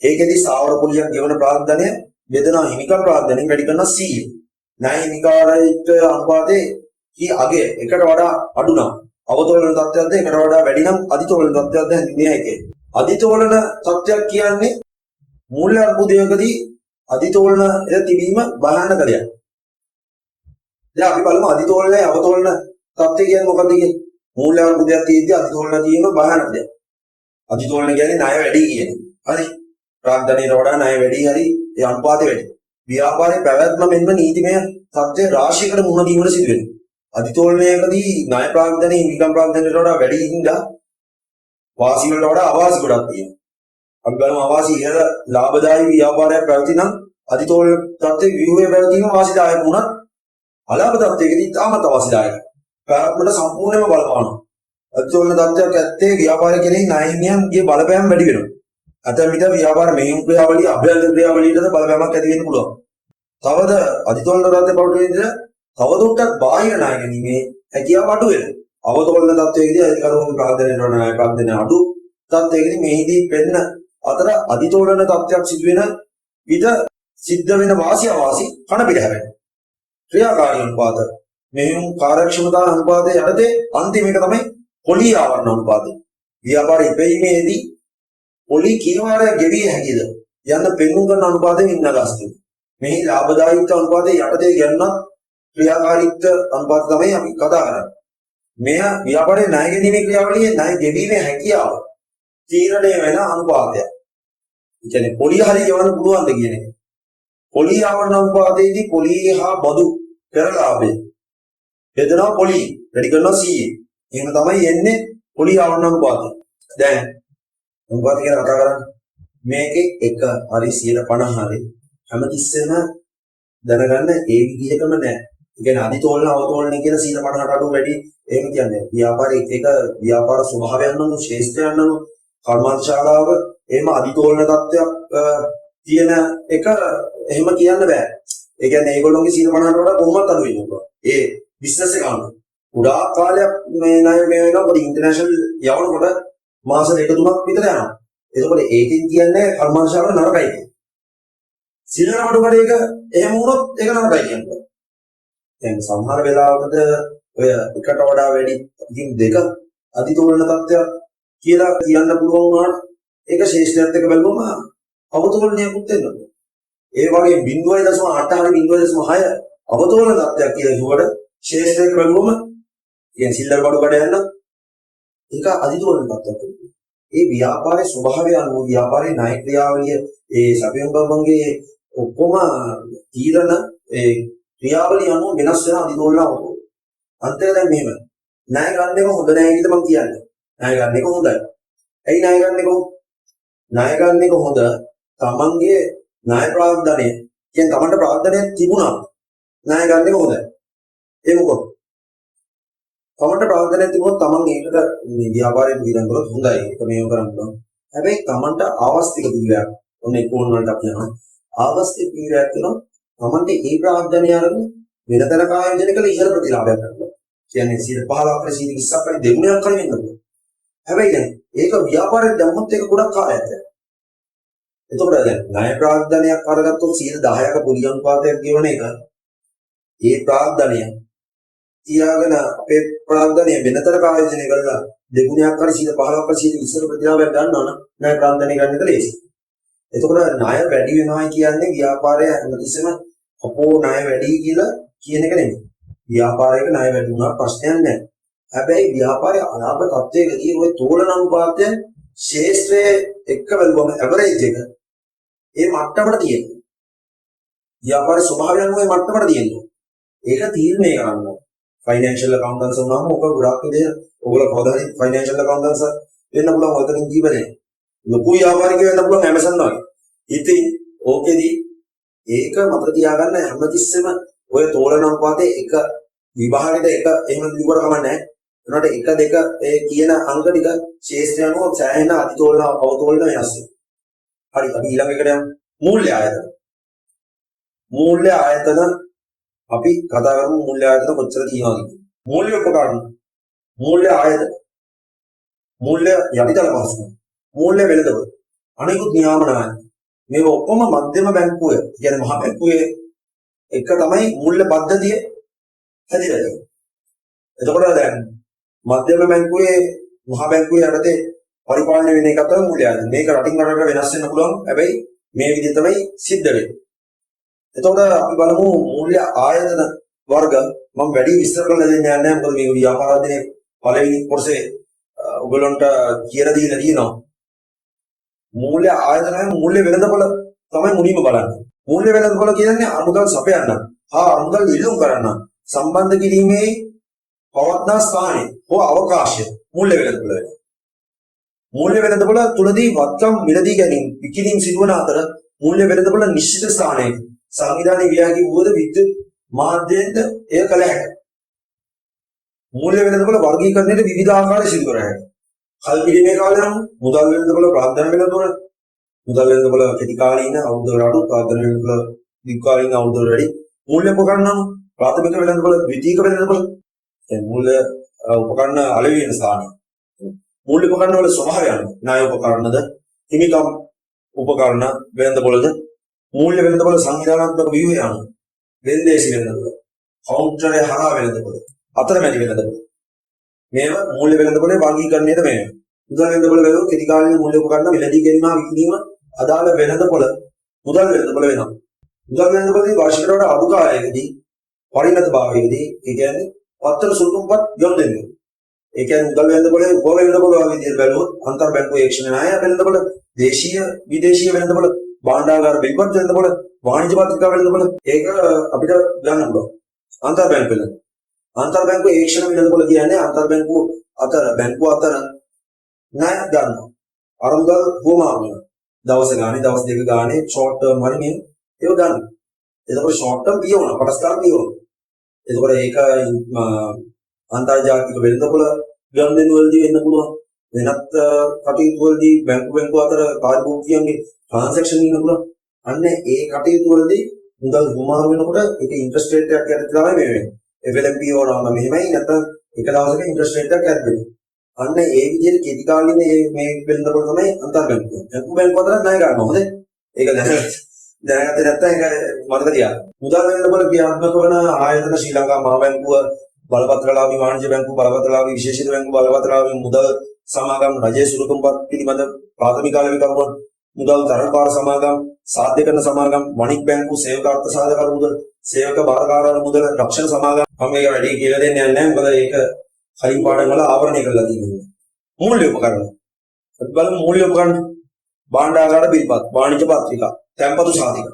ඒකෙදී ස්ථාවර පොලියක් ගෙවන ප්‍රාග්ධනය බෙදනා හිමිකම් ප්‍රාග්ධනයෙන් වැඩි කරන 100. ණය හිමිකාරීත්ව අනුපාතයේ කී අගේ එකට වඩා අඩු නම් අවතෝලන තත්ත්වයක්ද එකට වඩා වැඩි නම් අධිතෝලන තත්ත්වයක්ද හැඳින්විය හැකියි. අධිතෝලන තත්ත්වයක් කියන්නේ මූල්‍ය අර්බුදයකදී අධිතෝලන තිබීම බාහන කලයක්. දැන් අපි බලමු අධිතෝලනයි අවතෝලන තත්ත්වය කියන්නේ මොකක්ද කියන්නේ? මූල්‍ය අර්බුදයක් තියෙද්දී අධිතෝලන තියෙන බාහන කලයක්. අධිතෝලන කියන්නේ ණය වැඩි කියන්නේ. හරි. ප්‍රාග්ධනයට වඩා ණය වැඩි හරි ඒ අනුපාතය වැඩි. ව්‍යාපාරයේ පැවැත්ම මෙන්ම නීතිමය තත්ත්ව රාශියකට මුහුණ දීමට සිදු වෙනවා. අධිතෝලනයකදී ණය ප්‍රාග්ධනයේ හිමිකම් ප්‍රාග්ධනයට වඩා වැඩි හින්දා වාසි වලට වඩා අවාසි ගොඩක් තියෙනවා. අපි බලමු අවාසි ඉහළ ලාභදායී ව්‍යාපාරයක් පැවති නම් අධිතෝලන තත්ත්වයේ ව්‍යුහය පැවතීම වාසිදායක වුණත් අලාභ තත්ත්වයකදී තාමත් අවාසිදායකයි. පැවැත්මට සම්පූර්ණයෙන්ම බලපානවා. අධිතෝලන තත්ත්වයක් ඇත්තේ ව්‍යාපාර කෙරෙහි ණය හිමියන්ගේ බලපෑම වැඩි වෙනවා. අතන විතර ව්‍යාපාර මෙහෙයුම් ක්‍රියාවලිය අභ්‍යන්තර ක්‍රියාවලියටද බලපෑමක් ඇති වෙන්න පුළුවන්. තවද අධිතෝලන තත්ත්වය පවතින විදිහ තවදුරටත් බාහිර ණය ගැනීමේ හැකියාව අඩු වෙනවා. අවතෝලන තත්ත්වයේදී අධිකරුණු ප්‍රාග්ධනයට වඩා ණය ප්‍රාග්ධනය අඩු තත්ත්වයකදී මෙහිදී පෙන්න අතර අධිතෝලන තත්ත්වයක් සිදුවෙන විට සිද්ධ වෙන වාසි අවාසි කන පිට හැරෙනවා. ක්‍රියාකාරී අනුපාත මෙහෙයුම් කාර්යක්ෂමතා අනුපාතයේ යටතේ අන්තිම එක තමයි පොලී ආවරණ අනුපාතය. ව්‍යාපාරයේ ඉපැයීමේදී පොලී කීවාරයක් ගෙවිය හැකිද යන්න පෙන්වුම් කරන අනුපාතයෙන් ඉන්නගස් තියෙනවා. මෙහි ලාභදායීත්ව අනුපාතයේ යටතේ ගන්නත් ක්‍රියාකාරීත්ව අනුපාත තමයි අපි කතා කරන්නේ. මෙය ව්‍යාපාරයේ ණය ගැනීමේ ක්‍රියාවලියේ ණය ගෙවීමේ හැකියාව තීරණය වෙන අනුපාතයක්. ඒ කියන්නේ පොලී හරිය ගෙවන්න පුළුවන්ද කියන එක. පොලී ආවරණ අනුපාතයේදී පොලී හා බදු පෙරලාභය බෙදනවා පොලී වැඩි කරනවා 100. එහෙම තමයි එන්නේ පොලී ආවරණ අනුපාතය. දැන් අනුපාත ගැන කතා කරන්නේ මේකේ 1 හරි 150 හරි හැමතිස්සෙම දැනගන්න ඒ විදිහටම නෑ. ඒ කියන්නේ අදිතෝලන අවතෝලන කියන 150ට අඩු වැඩි එහෙම කියන්නේ. ව්‍යාපාරයේ එක ව්‍යාපාර ස්වභාවයන් නම් ශේෂ්ත්‍රයන් නම් කර්මාන්තශාලාව එහෙම අදිතෝලන තත්ත්වයක් තියෙන එක එහෙම කියන්න බෑ. ඒ කියන්නේ ඒගොල්ලෝගේ 150ට වඩා කොහොමවත් අඩු වෙනවා. ඒ බිස්නස් එක අනුව. උඩා කාලයක් මේ ණය මේ වෙනවා පොඩි ඉන්ටර්නැෂනල් යවනකොට මාස දෙක තුනක් විතර යනවා. එතකොට ඒකෙන් කියන්නේ කර්මාන්තශාලාව නරකයි කියන්නේ. සිල්ලර වඩුකඩේක එහෙම වුණොත් ඒක නරකයි කියන්නේ. දැන් සමහර වෙලාවකට ඔය එකට වඩා වැඩි ඉතින් දෙක අදිතෝලන තත්ත්වයක් කියලා කියන්න පුළුවන් වුණාට ඒක ශේෂ්ඨයත් එක්ක බැලුවම අවතෝලනයකුත් වෙනවා. ඒ වගේ 0.8 හරි 0.6 අවතෝලන තත්ත්වයක් කියලා කිව්වට ශේෂ්ඨයක බැලුවම කියන්නේ සිල්ලර වඩුකඩ යන ඒක අදිතෝලන තත්ත්වයක්. ඒ ව්‍යාපාරයේ ස්වභාවය අනුව ව්‍යාපාරයේ ණය ක්‍රියාවලිය ඒ සැපයුම්බංගේ ඔක්කොම තීරණ ඒ ක්‍රියාවලිය අනුව වෙනස් වෙන අදිතෝලන අවතෝලන. අන්තය දැන් මෙහෙම. ණය ගන්න එක හොඳ නැහැ කියලා මම කියන්නේ. ණය ගන්න එක හොඳයි. ඇයි ණය ගන්න එක හොඳ? ණය ගන්න එක හොඳ තමන්ගේ ණය ප්‍රාග්ධනය කියන්නේ තමන්ට ප්‍රාග්ධනයක් තිබුණා. ණය ගන්න එක හොඳයි. ඒ මොකද? තමන්ට ප්‍රාග්ධනයක් තිබුණොත් තමන් ඒකට මේ ව්‍යාපාරයෙන් විඳන් කරොත් හොඳයි. ඒක මේව කරන්න පුළුවන්. හැබැයි තමන්ට අවස්තික පිළිවෙලක් ඔන්න ඒකෝන් වලට අපි යනවා. අවස්තික පිළිවෙලක් වෙනවා. තමන්ට ඒ ප්‍රාග්ධනය අරගෙන වෙනතර කායෝජන කළ ඉහළ ප්‍රතිලාභයක් ගන්නවා. කියන්නේ 15ක් හරි 20ක් හරි දෙගුණයක් හරි වෙන්න පුළුවන්. හැබැයි දැන් ඒක ව්‍යාපාරයෙන් දැම්මොත් ඒක ගොඩක් කාලයක් යනවා. එතකොට දැන් ණය ප්‍රාග්ධනයක් අරගත්තොත් 10%ක පුලි අනුපාතයක් ගෙවන එක ඒ ප්‍රාග්ධනය තියාගෙන අපේ ප්‍රාග්ධනය වෙනතර කායෝජනය කරලා දෙගුණයක් හරි 15ක් හරි 20ක ප්‍රතිලාභයක් ගන්නවා නම් ණය ප්‍රාග්ධනය ගන්න එක ලේසි. එතකොට ණය වැඩි වෙනවා කියන්නේ ව්‍යාපාරය හැමතිස්සෙම අපෝ ණය වැඩි කියලා කියන එක නෙමෙයි. ව්‍යාපාරයක ණය වැඩි වුණා ප්‍රශ්නයක් නැහැ. හැබැයි ව්‍යාපාරයේ අලාභ තත්ත්වයකදී ওই තෝලන අනුපාතය ශේෂ්ත්‍රයේ එක්ක බලුවම ඇවරේජ් එක ඒ මට්ටමට තියෙනවා. ව්‍යාපාරයේ ස්වභාවයන් ওই මට්ටමට තියෙනවා. ඒක තීරණය කරන්න. ෆයිනෑන්ෂල් අකවුන්ටන්ට්ස් වුණාම ඔක ගොඩක් විදිහ ඔයගොල්ලෝ කවදා හරි ෆයිනෑන්ෂල් අකවුන්ටන්ට්ස් වෙන්න පුළුවන් ඔතනින් ජීවිතේ. ලොකු ව්‍යාපාරිකයෙක් වෙන්න පුළුවන් ඇමසන් වගේ. ඉතින් ඕකෙදී ඒක මතක තියාගන්න හැමතිස්සෙම ඔය තෝලන අනුපාතයේ එක විභාගෙට එක එහෙම ලියුවට කමක් නැහැ. ඒනට 1 2 ඒ කියන අංක ටික ශේෂ්ත්‍රය අනුව සෑහෙන අතිතෝලන අවතෝලන වෙනස් වෙනවා. හරි අපි ඊළඟ එකට යමු. මූල්‍ය ආයතන. මූල්‍ය ආයතන අපි කතා කරමු මූල්‍ය ආයතන කොච්චර තියෙනවද කියලා. මූල්‍ය උපකරණ. මූල්‍ය ආයතන. මූල්‍ය යටිතල පහසුකම්. මූල්‍ය වෙළඳපොළ. අනෙකුත් නියාමන මේ ඔක්කොම මධ්‍යම බැංකුවේ කියන්නේ මහා බැංකුවේ එක තමයි මූල්‍ය පද්ධතිය හැදිලා තියෙන්නේ. එතකොට දැන් මධ්‍යම බැංකුවේ මහා බැංකුවේ යටතේ පරිපාලනය වෙන එක තමයි මූල්‍ය ආයතන. මේක රටින් රටට වෙනස් වෙන්න පුළුවන්. හැබැයි මේ විදිහ තමයි සිද්ධ වෙන්නේ. එතකොට අපි බලමු මූල්‍ය ආයතන වර්ග මම වැඩි විස්තර කරලා දෙන්න යන්නේ නැහැ. මොකද මේ ව්‍යාපාරාධිනේ පළවෙනි කොටසේ ඔයගොල්ලන්ට කියලා දීලා තියෙනවා. මූල්‍ය ආයතනය මූල්‍ය වෙළඳපොළ තමයි මුලින්ම බලන්නේ. මූල්‍ය වෙළඳපොළ කියන්නේ අමුදල් සපයන්න හා අමුදල් ඉල්ලුම් කරන්න සම්බන්ධ කිරීමේ පවත්නා ස්ථානය හෝ අවකාශය මූල්‍ය වෙළඳපොළ වෙනවා. මූල්‍ය වෙළඳපොළ තුලදී වත්කම් මිලදී ගැනීම විකිණීම් සිදුවන අතර මූල්‍ය වෙළඳපොළ නිශ්චිත ස්ථානයක සංවිධානයේ වියාගී වූද විද්‍යුත් මාධ්‍යයෙන්ද එය කළ හැකියි. මූල්‍ය වෙළඳපොළ වර්ගීකරණයට විවිධ ආකාර සිදු කර හැකියි. කල්පිරීමේ කාලය නම් මුදල් වෙළඳපොළ ප්‍රාග්ධන වෙළඳපොළ මුදල් වෙළඳපොළ කෙටි කාලීන අවුරුදු අඩු ප්‍රාග්ධන වෙළඳපොළ දීර්ඝ කාලීන අවුරුදු වැඩි මූල්‍ය උපකරණ නම් ප්‍රාථමික වෙළඳපොළ ද්විතීයික වෙළඳපොළ කියන්නේ මූල්‍ය උපකරණ අලෙවි වෙන ස්ථානය. මූල්‍ය උපකරණ වල ස්වභාවය අනුව ණය උපකරණද හිමිකම් උපකරණ වෙළඳපොළද මූල්‍ය වෙළඳපොළ සංවිධානාත්මක ව්‍යුහය අනුව වෙන්දේසි වෙළඳපොළ කවුන්ටරේ හරහා වෙළඳපොළ අතරමැදි වෙළඳපොළ මේවා මූල්‍ය වෙළඳපොළේ වර්ගීකරණයට වෙනවා. මුදල් වෙළඳපොළ වල කෙටි කාලීන මූල්‍ය උපකරණ මිලදී ගැනීම විකිණීම අදාළ වෙළඳපොළ මුදල් වෙළඳපොළ වෙනවා. මුදල් වෙළඳපොළේ වාර්ෂික වලට අඩු කාලයකදී පරිණත භාවයේදී ඒ කියන්නේ පත්තර සුළුම්පත් යොමු දෙන්නේ. ඒ කියන්නේ මුදල් වෙළඳපොළේ උප වෙළඳපොළ වගේ විදිහට බැලුවොත් අන්තර් බැංකු ඒක්ෂණ ණය වෙළඳපොළ දේශීය විදේශීය වෙළඳපොළ භාණ්ඩාගාර බිල්පත් වෙළඳපොළ වාණිජ්‍ය පත්‍රිකා වෙළඳපොළ ඒක අපිට ගන්න පුළුවන්. අන්තර් බැංකු වෙළඳ අන්තර් බැංකු ඒක්ෂණ වෙළඳපොළ කියන්නේ අන්තර් බැංකු අතර බැංකු අතර ණය ගන්නවා. අරමුදල් වුවමාන දවස් ගානේ දවස් දෙක ගානේ ෂෝට් ටර්ම් හරි මේ ඒව ගන්න. එතකොට ෂෝට් ටර්ම් පියවන කොටස්කාර පියවන. එතකොට ඒක අන්තර්ජාතික වෙළඳපොළ ගම්දෙනු වලදී වෙන්න පුළුවන්. වෙනත් කටයුතු වලදී බැංකු අතර කාර්යභෝගියන්ගේ ට්‍රාන්සැක්ෂන් වෙන්න පුළුවන්. අන්න ඒ කටයුතු වලදී මුදල් හුමාරු වෙනකොට ඒක ඉන්ට්‍රස්ට් රේට් එකක් යටතේ තමයි මේ වෙන්නේ. FLMP වලම මෙහෙමයි නැත්නම් එක දවසක ඉන්ට්‍රස්ට් රේට් එකක් යටතේ. අන්න ඒ විදිහට කෙටි කාලින මේ වෙළඳපොළ තමයි අන්තර්බැංකු. බැංකු අතර ණය ගන්නවා. හොඳයි. ඒක දැනගත්තේ නැත්නම් ඒක මතක තියාගන්න. මුදල් වෙළඳපොළ ක්‍රියාත්මක වන ආයතන ශ්‍රී ලංකා මහා බැංකුව, බලපත්‍රලාභී වාණිජ්‍ය බැංකුව, බලපත්‍රලාභී විශේෂිත බැංකුව, බලපත්‍රලාභී මුදල් සමාගම්, රජයේ සුළුතුම්පත් පිළිබඳ ප්‍රාථමික ආලවිකරුවන්, මුදල් තරපාර සමාගම්, සාධ්‍ය කරන සමාගම්, වණික් බැංකු, සේවක අර්ථ සාධක මුදල්, සේවක බාරකාරවල මුදල්, රක්ෂණ සමාගම්. මම මේක වැඩි කියලා දෙන්නේ නැහැ. මොකද ඒක කලින් පාඩම් වල ආවරණය කරලා තියෙනවා. මූල්‍ය උපකරණ. බලමු මූල්‍ය උපකරණ. භාණ්ඩාගාර බිල්පත්, වාණිජ්‍ය පත්‍රිකා, තැන්පතු සාධක.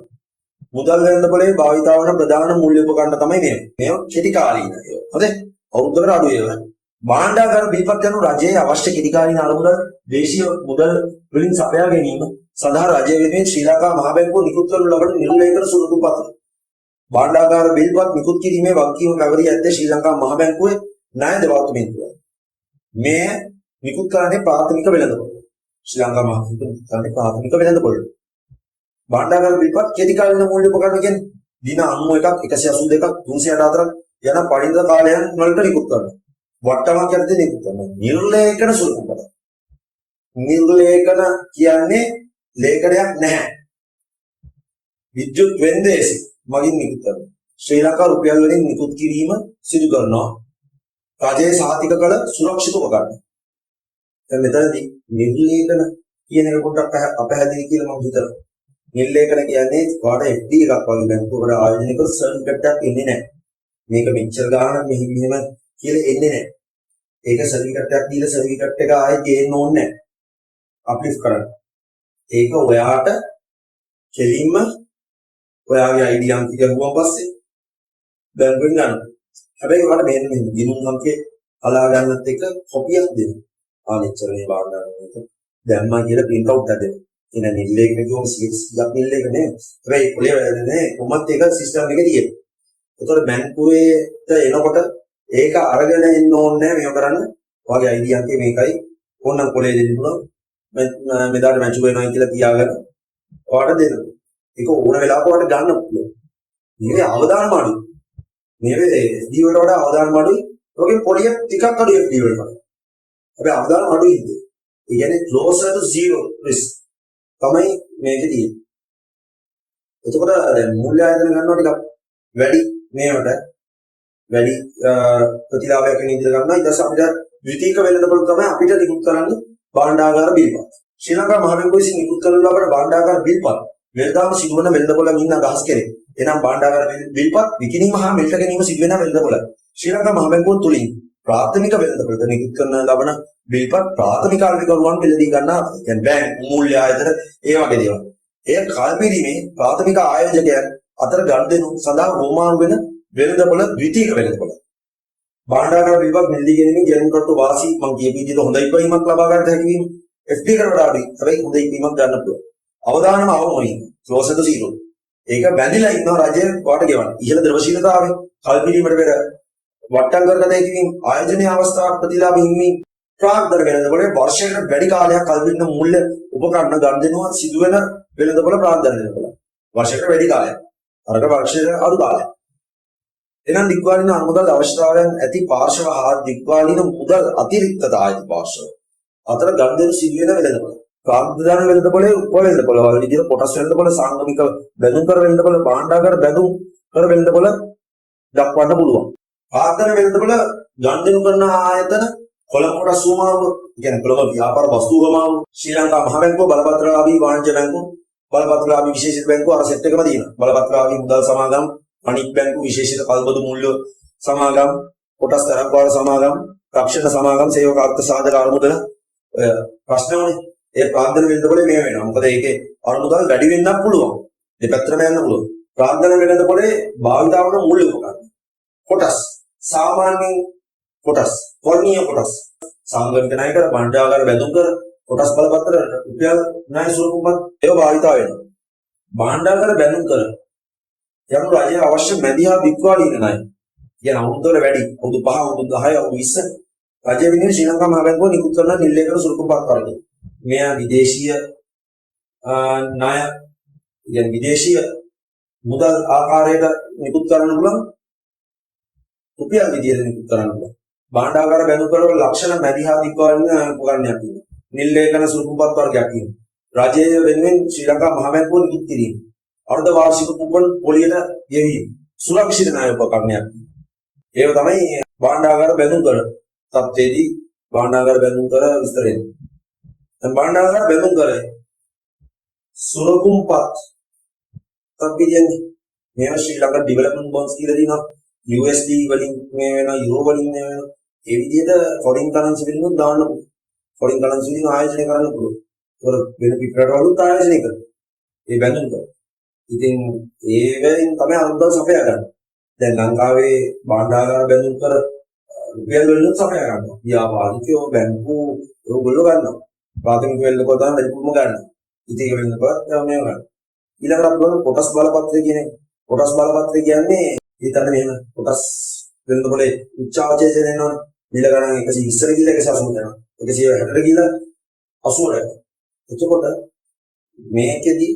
මුදල් වෙළඳපොලේ භාවිතා වන ප්‍රධාන මූල්‍ය උපකරණ තමයි මේ. මේව කෙටි කාලීන ඒවා. හරිද? අවුරුද්දකට අඩු ඒවා. භාණ්ඩාගාර බිල්පත් යනු රජයේ අවශ්‍ය කෙටි කාලීන අරමුදල් දේශීය මුදල් වලින් සපයා ගැනීම සඳහා රජය වෙනුවෙන් ශ්‍රී ලංකා මහ බැංකුව නිකුත් කරනු ලබන නිර්ලේඛන සුළුතුම් පත්‍ර. භාණ්ඩාගාර බිල්පත් නිකුත් කිරීමේ වගකීම පැවරී ඇත්තේ ශ්‍රී ලංකා මහ බැංකුවේ ණය දෙපාර්තමේන්තුවයි. මේ නිකුත් කරන්නේ ප්‍රාථමික වෙළඳපොළ. ශ්‍රී ලංකා මහ බැංකුව නිකුත් කරන්නේ ප්‍රාථමික වෙළඳපොළ. භාණ්ඩාගාර බිල්පත් කෙටි කාලීන මූල්‍ය උපකරණ කියන්නේ දින 91ක් 182ක් 364ක් යන පරිණත කාලයන් වලට නිකුත් කරනවා. වට්ටමක් යටතේ නිකුත් කරනවා. නිර්ලේඛන සුළුතුම් පත්‍ර. නිර්ලේඛන කියන්නේ ලේඛනයක් නැහැ. විද්‍යුත් වෙන්දේසි මගින් නිකුත් කරනවා. ශ්‍රී ලංකා රුපියල් වලින් නිකුත් කිරීම සිදු කරනවා. රජයේ සහතික කළ සුරක්ෂිත උපකරණ. දැන් මෙතනදී නිර්ලේඛන කියන එක පොඩ්ඩක් අපහැදිලි කියලා මම හිතනවා. නිර්ලේඛන කියන්නේ වාට FD එකක් වගේ බැංකුවකට ආයෝජනය කළ සර්ටිෆිකේට් එකක් එන්නේ නැහැ. මේක මෙච්චර ගාණක් මෙහෙම කියලා එන්නේ නැහැ. ඒක සර්ටිෆිකේට් එකක් දීලා සර්ටිෆිකේට් එක ආයෙ ගේන්න ඕනේ නැහැ. අප්ලිෆ් කරන්න. ඒක ඔයාට කෙලින්ම ඔයාගේ ID අංක ගිහුවා පස්සේ බැංකුවෙන් ගන්න. හැබැයි ඔයාලට මෙන්න ගිණුම් අංකේ අලා ගන්නත් එක කොපියක් දෙන්න. ආනෙච්චර මේ බාණ්ඩාගාරයට දැම්මා කියලා print out එකක් දෙන්න. එන නිල්ලේක කියොම සිස්ටම් නිල්ලේක නේ. හැබැයි පොලේ වැඩනේ කොහොමද ඒක සිස්ටම් එකේ තියෙන්නේ. ඒතකොට බැංකුවේට එනකොට ඒක අරගෙන එන්න ඕනේ මේව කරන්න. ඔයාගේ ID අංකේ මේකයි. ඕනනම් පොලේ දෙන්න පුළුවන්. මෙදාට මැච් වෙනවා කියලා තියාගෙන ඔයාලට දෙන්න. ඒක ඕන වෙලාවක ඔයාලට ගන්න පුළුවන්. මේ අවදානම අඩුයි. මේ FD වලට වඩා අවදානම අඩුයි. ඔගේ පොලිය ටිකක් අඩුයි FD වලට. හැබැයි අවදානම අඩුයි ඉන්නේ. ඒ කියන්නේ closer to zero risk තමයි මේකේ තියෙන්නේ. එතකොට දැන් මූල්‍ය ආයතන ගන්නවා ටිකක් වැඩි මේවට වැඩි ප්‍රතිලාභයක් වෙන ඉදිරිය ගන්නවා. ඊට පස්සේ අපිට ද්විතීයික වෙළඳපොළ තමයි අපිට නිකුත් කරන්න භාණ්ඩාගාර බිල්පත්. ශ්‍රී ලංකා මහ බැංකුව විසින් නිකුත් කරන ලබන භාණ්ඩාගාර බිල්පත් වෙළඳාම සිදුවන වෙළඳපොළ මින් අදහස් කෙරේ. එනම් භාණ්ඩාගාර බිල්පත් විකිණීම හා මිලට ගැනීම සිදුවන වෙළඳපොළ. ශ්‍රී ලංකා මහ බැංකුව තුලින් ප්‍රාථමික වෙළඳපොළ නිකුත් කරන ලබන බිල්පත් ප්‍රාථමික ආර්ථිකරුවන් වෙළඳී ගන්නා කියන්නේ බැංක් මූල්‍ය ආයතන ඒ වගේ දේවල්. එය කල්පිරීමේ ප්‍රාථමික ආයෝජකයන් අතර ගනුදෙනු සඳහා හෝමාරු වෙන වෙළඳපොළ ද්විතීයික වෙළඳපොළ. භාණ්ඩාගාර බිල්පත් මෙල්ලී ගැනීමෙන් ගැනුම්කරතු වාසි මම කියපු විදිහට හොඳ ඉපීමක් ලබා ගන්නට හැකි වීම FD කරට වඩා අඩුයි. හැබැයි හොඳ ඉපීමක් ගන්න පුළුවන්. අවදානම අවමෝනින් closer to zero. ඒක බැඳිලා ඉන්නවා රජය වාට ගෙවන්න. ඉහළ ද්‍රවශීලතාවය කල්පිරීමට පෙර වට්ටම් කරගත හැකි ආයෝජනීය අවස්ථාවක් ප්‍රතිලාභ හිමි ප්‍රාග්ධර වෙළඳපොළේ වර්ෂයකට වැඩි කාලයක් කල්පින්න මූල්‍ය උපකරණ ගනුදෙනුව සිදුවෙන වෙළඳපොළ ප්‍රාග්ධර වෙළඳපොළ. වර්ෂයකට වැඩි කාලයක්. අරක වර්ෂයකට අඩු කාලයක්. එනම් දිග්වාලීන අනුමුදල් අවශ්‍යතාවයන් ඇති පාර්ශව හා දිග්වාලීන මුදල් අතිරික්තතා ඇති පාර්ශව අතර ගනුදෙනු සිදුවෙන වෙළඳපොළ. ප්‍රාග්ධන වෙළඳපොළේ උප වෙළඳපොළ වල විදිහට කොටස් වෙළඳපොළ සංගමික බැඳුම් කර වෙළඳපොළ භාණ්ඩාගාර බැඳුම් කර වෙළඳපොළ දක්වන්න පුළුවන්. ප්‍රාග්ධන වෙළඳපොළ ගනුදෙනු කරන ආයතන කොළඹ කොටස් සූමාව කියන්නේ කොළඹ ව්‍යාපාර වස්තු ගමාව ශ්‍රී ලංකා මහ බැංකුව බලපත්‍රලාභී වාණිජ්‍ය බැංකුව බලපත්‍රලාභී විශේෂිත බැංකුව අර සෙට් එකම තියෙනවා. බලපත්‍රලාභී මුදල් සමාගම් අනික් බැංකු විශේෂිත කල්බදු මූල්‍ය සමාගම් කොටස් තරංගවාර සමාගම් රක්ෂණ සමාගම් සේවක අර්ථ සාධක අරමුදල ප්‍රශ්න උනේ ඒ ප්‍රාග්ධන වෙළඳපොළේ මේ වෙනවා. මොකද ඒකේ අරමුදල් වැඩි වෙන්නත් පුළුවන්. දෙපැත්තටම යන්න පුළුවන්. ප්‍රාග්ධන වෙළඳපොළේ භාවිතා වන මූල්‍ය උපකරණ කොටස් සාමාන්‍යයෙන් කොටස් වර්ණීය කොටස් සංගමික ණය කර භාණ්ඩාගාර බැඳුම් කර කොටස් බලපත්‍ර රුපියල් ණය ස්වරූපවත් ඒවා භාවිතා වෙනවා. භාණ්ඩාගාර බැඳුම් කර යම් රජය අවශ්‍ය මැදිහා වික්වාලීන ණය. කියන අවුරුද්දවල වැඩි අවුරුදු 5 අවුරුදු 10 අවුරුදු 20 රජය වෙනුවෙන් ශ්‍රී ලංකා මහ බැංකුව නිකුත් කරන නිල්ලේකර සුළුකුම්පත් වර්ගය. මෙයා විදේශීය ණය يعني විදේශීය මුදල් ආකාරයට නිකුත් කරන්න පුළුවන්. රුපියල් විදියට නිකුත් කරන්න පුළුවන්. භාණ්ඩාගාර බැඳුම්කරවල ලක්ෂණ මැදිහා වික්වාලීන උපකරණයක් තියෙනවා. නිල්ලේඛන සුළුකුම්පත් වර්ගයක් තියෙනවා. රජය වෙනුවෙන් ශ්‍රී ලංකා මහ බැංකුව නිකුත් කිරීම. අර්ධ වාර්ෂික කුපන් පොලියට ගෙවීම. සුරක්ෂිත ණය උපකරණයක්. ඒක තමයි භාණ්ඩාගාර බැඳුම්කර තත්ත්වයේදී භාණ්ඩාගාර බැඳුම්කර විස්තරය. දැන් භාණ්ඩාගාර බැඳුම්කර සුළුකුම්පත් තත්ත්වයේදී මේවා ශ්‍රී ලංකා ඩෙවලොප්මන්ට් බොන්ඩ්ස් කියලා දිනවා. USD වලින් මේ වෙනවා යුරෝ වලින් මේ වෙනවා. ඒ විදිහට ෆොරින් කරන්සි වලින් දාන්න පුළුවන්. ෆොරින් කරන්සි වලින් ආයෝජනය කරන්න පුළුවන්. ඒක වෙන පිටරටවලුත් ආයෝජනය කරනවා. ඒ බැඳුම් කර. ඉතින් ඒවෙන් තමයි අනුබල සපයා ගන්න. දැන් ලංකාවේ භාණ්ඩාගාර බැඳුම් කර රුපියල් වලින් සපයා ගන්නවා. ව්‍යාපාරිකයෝ බැංකු ඒගොල්ලෝ ගන්නවා. ප්‍රාථමික වෙළඳපොළ දාන වැඩිපුරම ගන්නවා. ඉතින් ඒක වෙළඳපොළ මේ ගන්නවා. ඊළඟට අපිට කොටස් බලපත්‍රය කියන්නේ කොටස් බලපත්‍රය කියන්නේ ඊටත් මෙහෙම කොටස් වෙළඳපොලේ උච්චාවචය දෙනවනේ. මිල ගණන් 120 කියලා 180 යනවා. 160 කියලා 80 යනවා. එතකොට මේකෙදි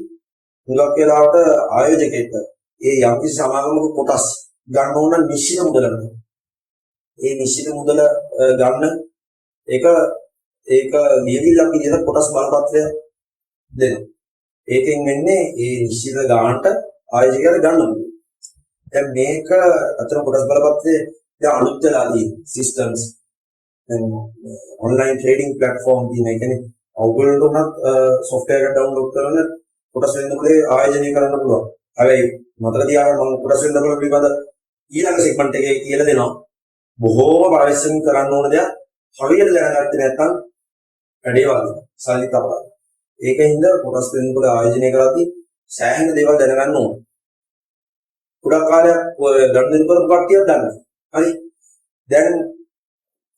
හුඟක් වෙලාවට ආයෝජකයෙක් ඒ යම්කිසි සමාගමක කොටස් ගන්න ඕන නිශ්චිත මුදලකට. ඒ නිශ්චිත මුදල ගන්න ඒක ලියවිල්ලක් විදිහට කොටස් බලපත්‍රය දෙනවා. ඒකෙන් වෙන්නේ ඒ නිශ්චිත ගානට ආයෝජකයාට ගන්න ඕනේ. දැන් මේක අතන කොටස් බලපත්‍රයේ දැන් අලුත් වෙලාදී සිස්ටම්ස් දැන් ඔන්ලයින් ට්‍රේඩින් ප්ලැට්ෆෝම් කියන එක කියන්නේ ඔයගොල්ලන්ට උනත් software එක download කරගෙන කොටස් වෙළඳපොලේ ආයෝජනය කරන්න පුළුවන්. හැබැයි මතක තියාගන්න මම කොටස් වෙළඳපොල පිළිබඳ ඊළඟ සෙග්මන්ට් එකේ කියලා දෙනවා. බොහෝම පරිස්සම් කරන්න ඕන දෙයක් හරියට දැනගත්තේ නැත්නම් වැඩේ වගේ සල්ලි තපනවා. ඒකින්ද කොටස් වෙළඳපොල ආයෝජනය කරද්දී සෑහෙන දේවල් දැනගන්න ඕන. ගොඩක් කාලයක් ගණන් කරපු කට්ටියක් දන්නවා. හරි. දැන්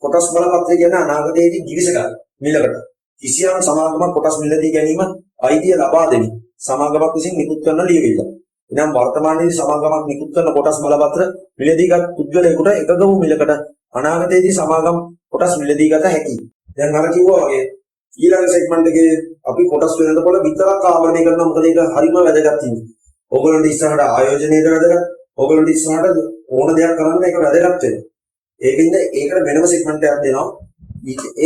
කොටස් බලපත්‍රය කියන්නේ අනාගතයේදී ගිවිසගන්න මිලකට. කිසියම් සමාගමක් කොටස් මිලදී ගැනීම අයිතිය ලබා දෙමි. සමාගමක් විසින් නිකුත් කරන ලියවිල්ල. එනම් වර්තමානයේදී සමාගමක් නිකුත් කරන කොටස් බලපත්‍ර මිලදීගත් පුද්ගලයෙකුට එකග වූ මිලකට අනාගතයේදී සමාගම් කොටස් මිලදී ගත හැකියි. දැන් අර කිව්වා වගේ ඊළඟ සෙග්මන්ට් එකේ අපි කොටස් වෙනකොට විතරක් ආවරණය කරනවා. මොකද ඒක හරිම වැදගත් ඉන්නේ. ඕගොල්ලන්ට ඉස්සරහට ආයෝජනයේද වැදගත්. ඕගොල්ලන්ට ඉස්සරහට ඕන දෙයක් කරන්න ඒක වැදගත් වෙනවා. ඒකින්ද ඒකට වෙනම සෙග්මන්ට් එකක් දෙනවා.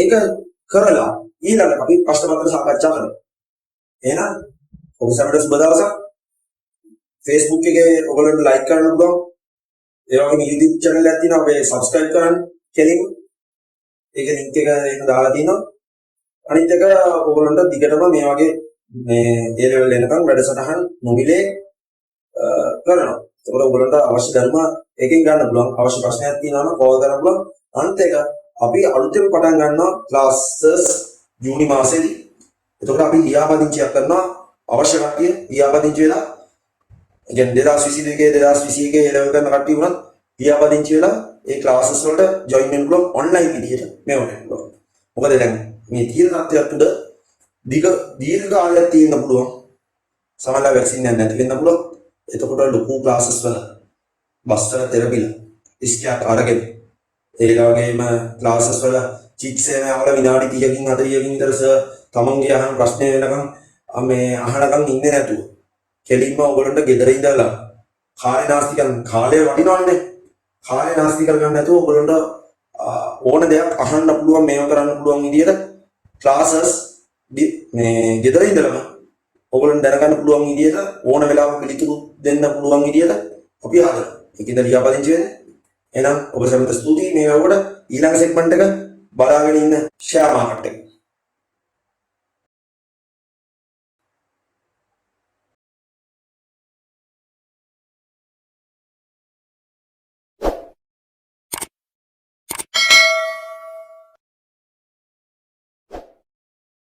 ඒක කරලා ඊළඟට අපි ප්‍රශ්න පත්‍ර සාකච්ඡා කරනවා. එහෙනම් ඔබසමඩ සුබ දවසක්. Facebook එකේ ඔයගොල්ලන්ට ලයික් කරන්න පුළුවන්. ඒ වගේම YouTube channel එකක් තියෙනවා. අපේ subscribe කරන්න කෙලින්. ඒක link එක එන්න දාලා තියෙනවා. අනිත් එක ඔයගොල්ලන්ට දිගටම මේ වගේ මේ A level එනකන් වැඩසටහන් නොමිලේ කරනවා. ඒකට ඔයගොල්ලන්ට අවශ්‍ය ධර්ම එකකින් ගන්න පුළුවන්. අවශ්‍ය ප්‍රශ්නයක් තියෙනවා නම් කෝල් කරන්න පුළුවන්. අනිත් එක අපි අලුතෙන් පටන් ගන්නවා ක්ලාසස් ජූනි මාසෙදී. එතකොට අපි ලියාපදිංචියක් කරනවා. අවශ්‍ය කට්ටිය ලියාපදිංචි වෙලා කියන්නේ 2022 2021 A level කරන කට්ටිය වුණත් ලියාපදිංචි වෙලා ඒ ක්ලාසස් වලට ජොයින් වෙන්න පුළුවන් ඔන්ලයින් විදිහට මේ වගේ පුළුවන්. මොකද දැන් මේ තියෙන තත්ත්වයක් උඩ දීර්ඝ කාලයක් තියෙන්න පුළුවන්. සමහරවිට වැක්සින් එකක් නැති වෙන්න පුළුවන්. එතකොට ලොකු ක්ලාසස් වල බස්තර තෙරපිලා ඉස්කියක් අරගෙන ඒ වගේම ක්ලාසස් වල චිට්ස් එකවල විනාඩි 30කින් 40කින් විතර සර් තමන්ගේ අහන ප්‍රශ්න වෙනකම් මේ අහනකම් ඉන්නේ නැතුව කෙලින්ම ඔයගොල්ලන්ට ගෙදර ඉඳලා කාලේ නාස්ති කරන කාලය වටිනවනේ. කාලේ නාස්ති කරගන්න නැතුව ඔයගොල්ලන්ට ඕන දෙයක් අහන්න පුළුවන් මේව කරන්න පුළුවන් විදියට ක්ලාසස් මේ ගෙදර ඉඳලම ඔයගොල්ලන් දැනගන්න පුළුවන් විදියට ඕන වෙලාවක පිළිතුරු දෙන්න පුළුවන් විදියට අපි හදනවා. ඒකින්ද ලියාපදිංචි වෙන්න. එහෙනම් ඔබ සැමට ස්තුතියි මේ වගේ ඊළඟ සෙග්මන්ට් එක බලාගෙන ඉන්න ෂෙයා මාකට් එක.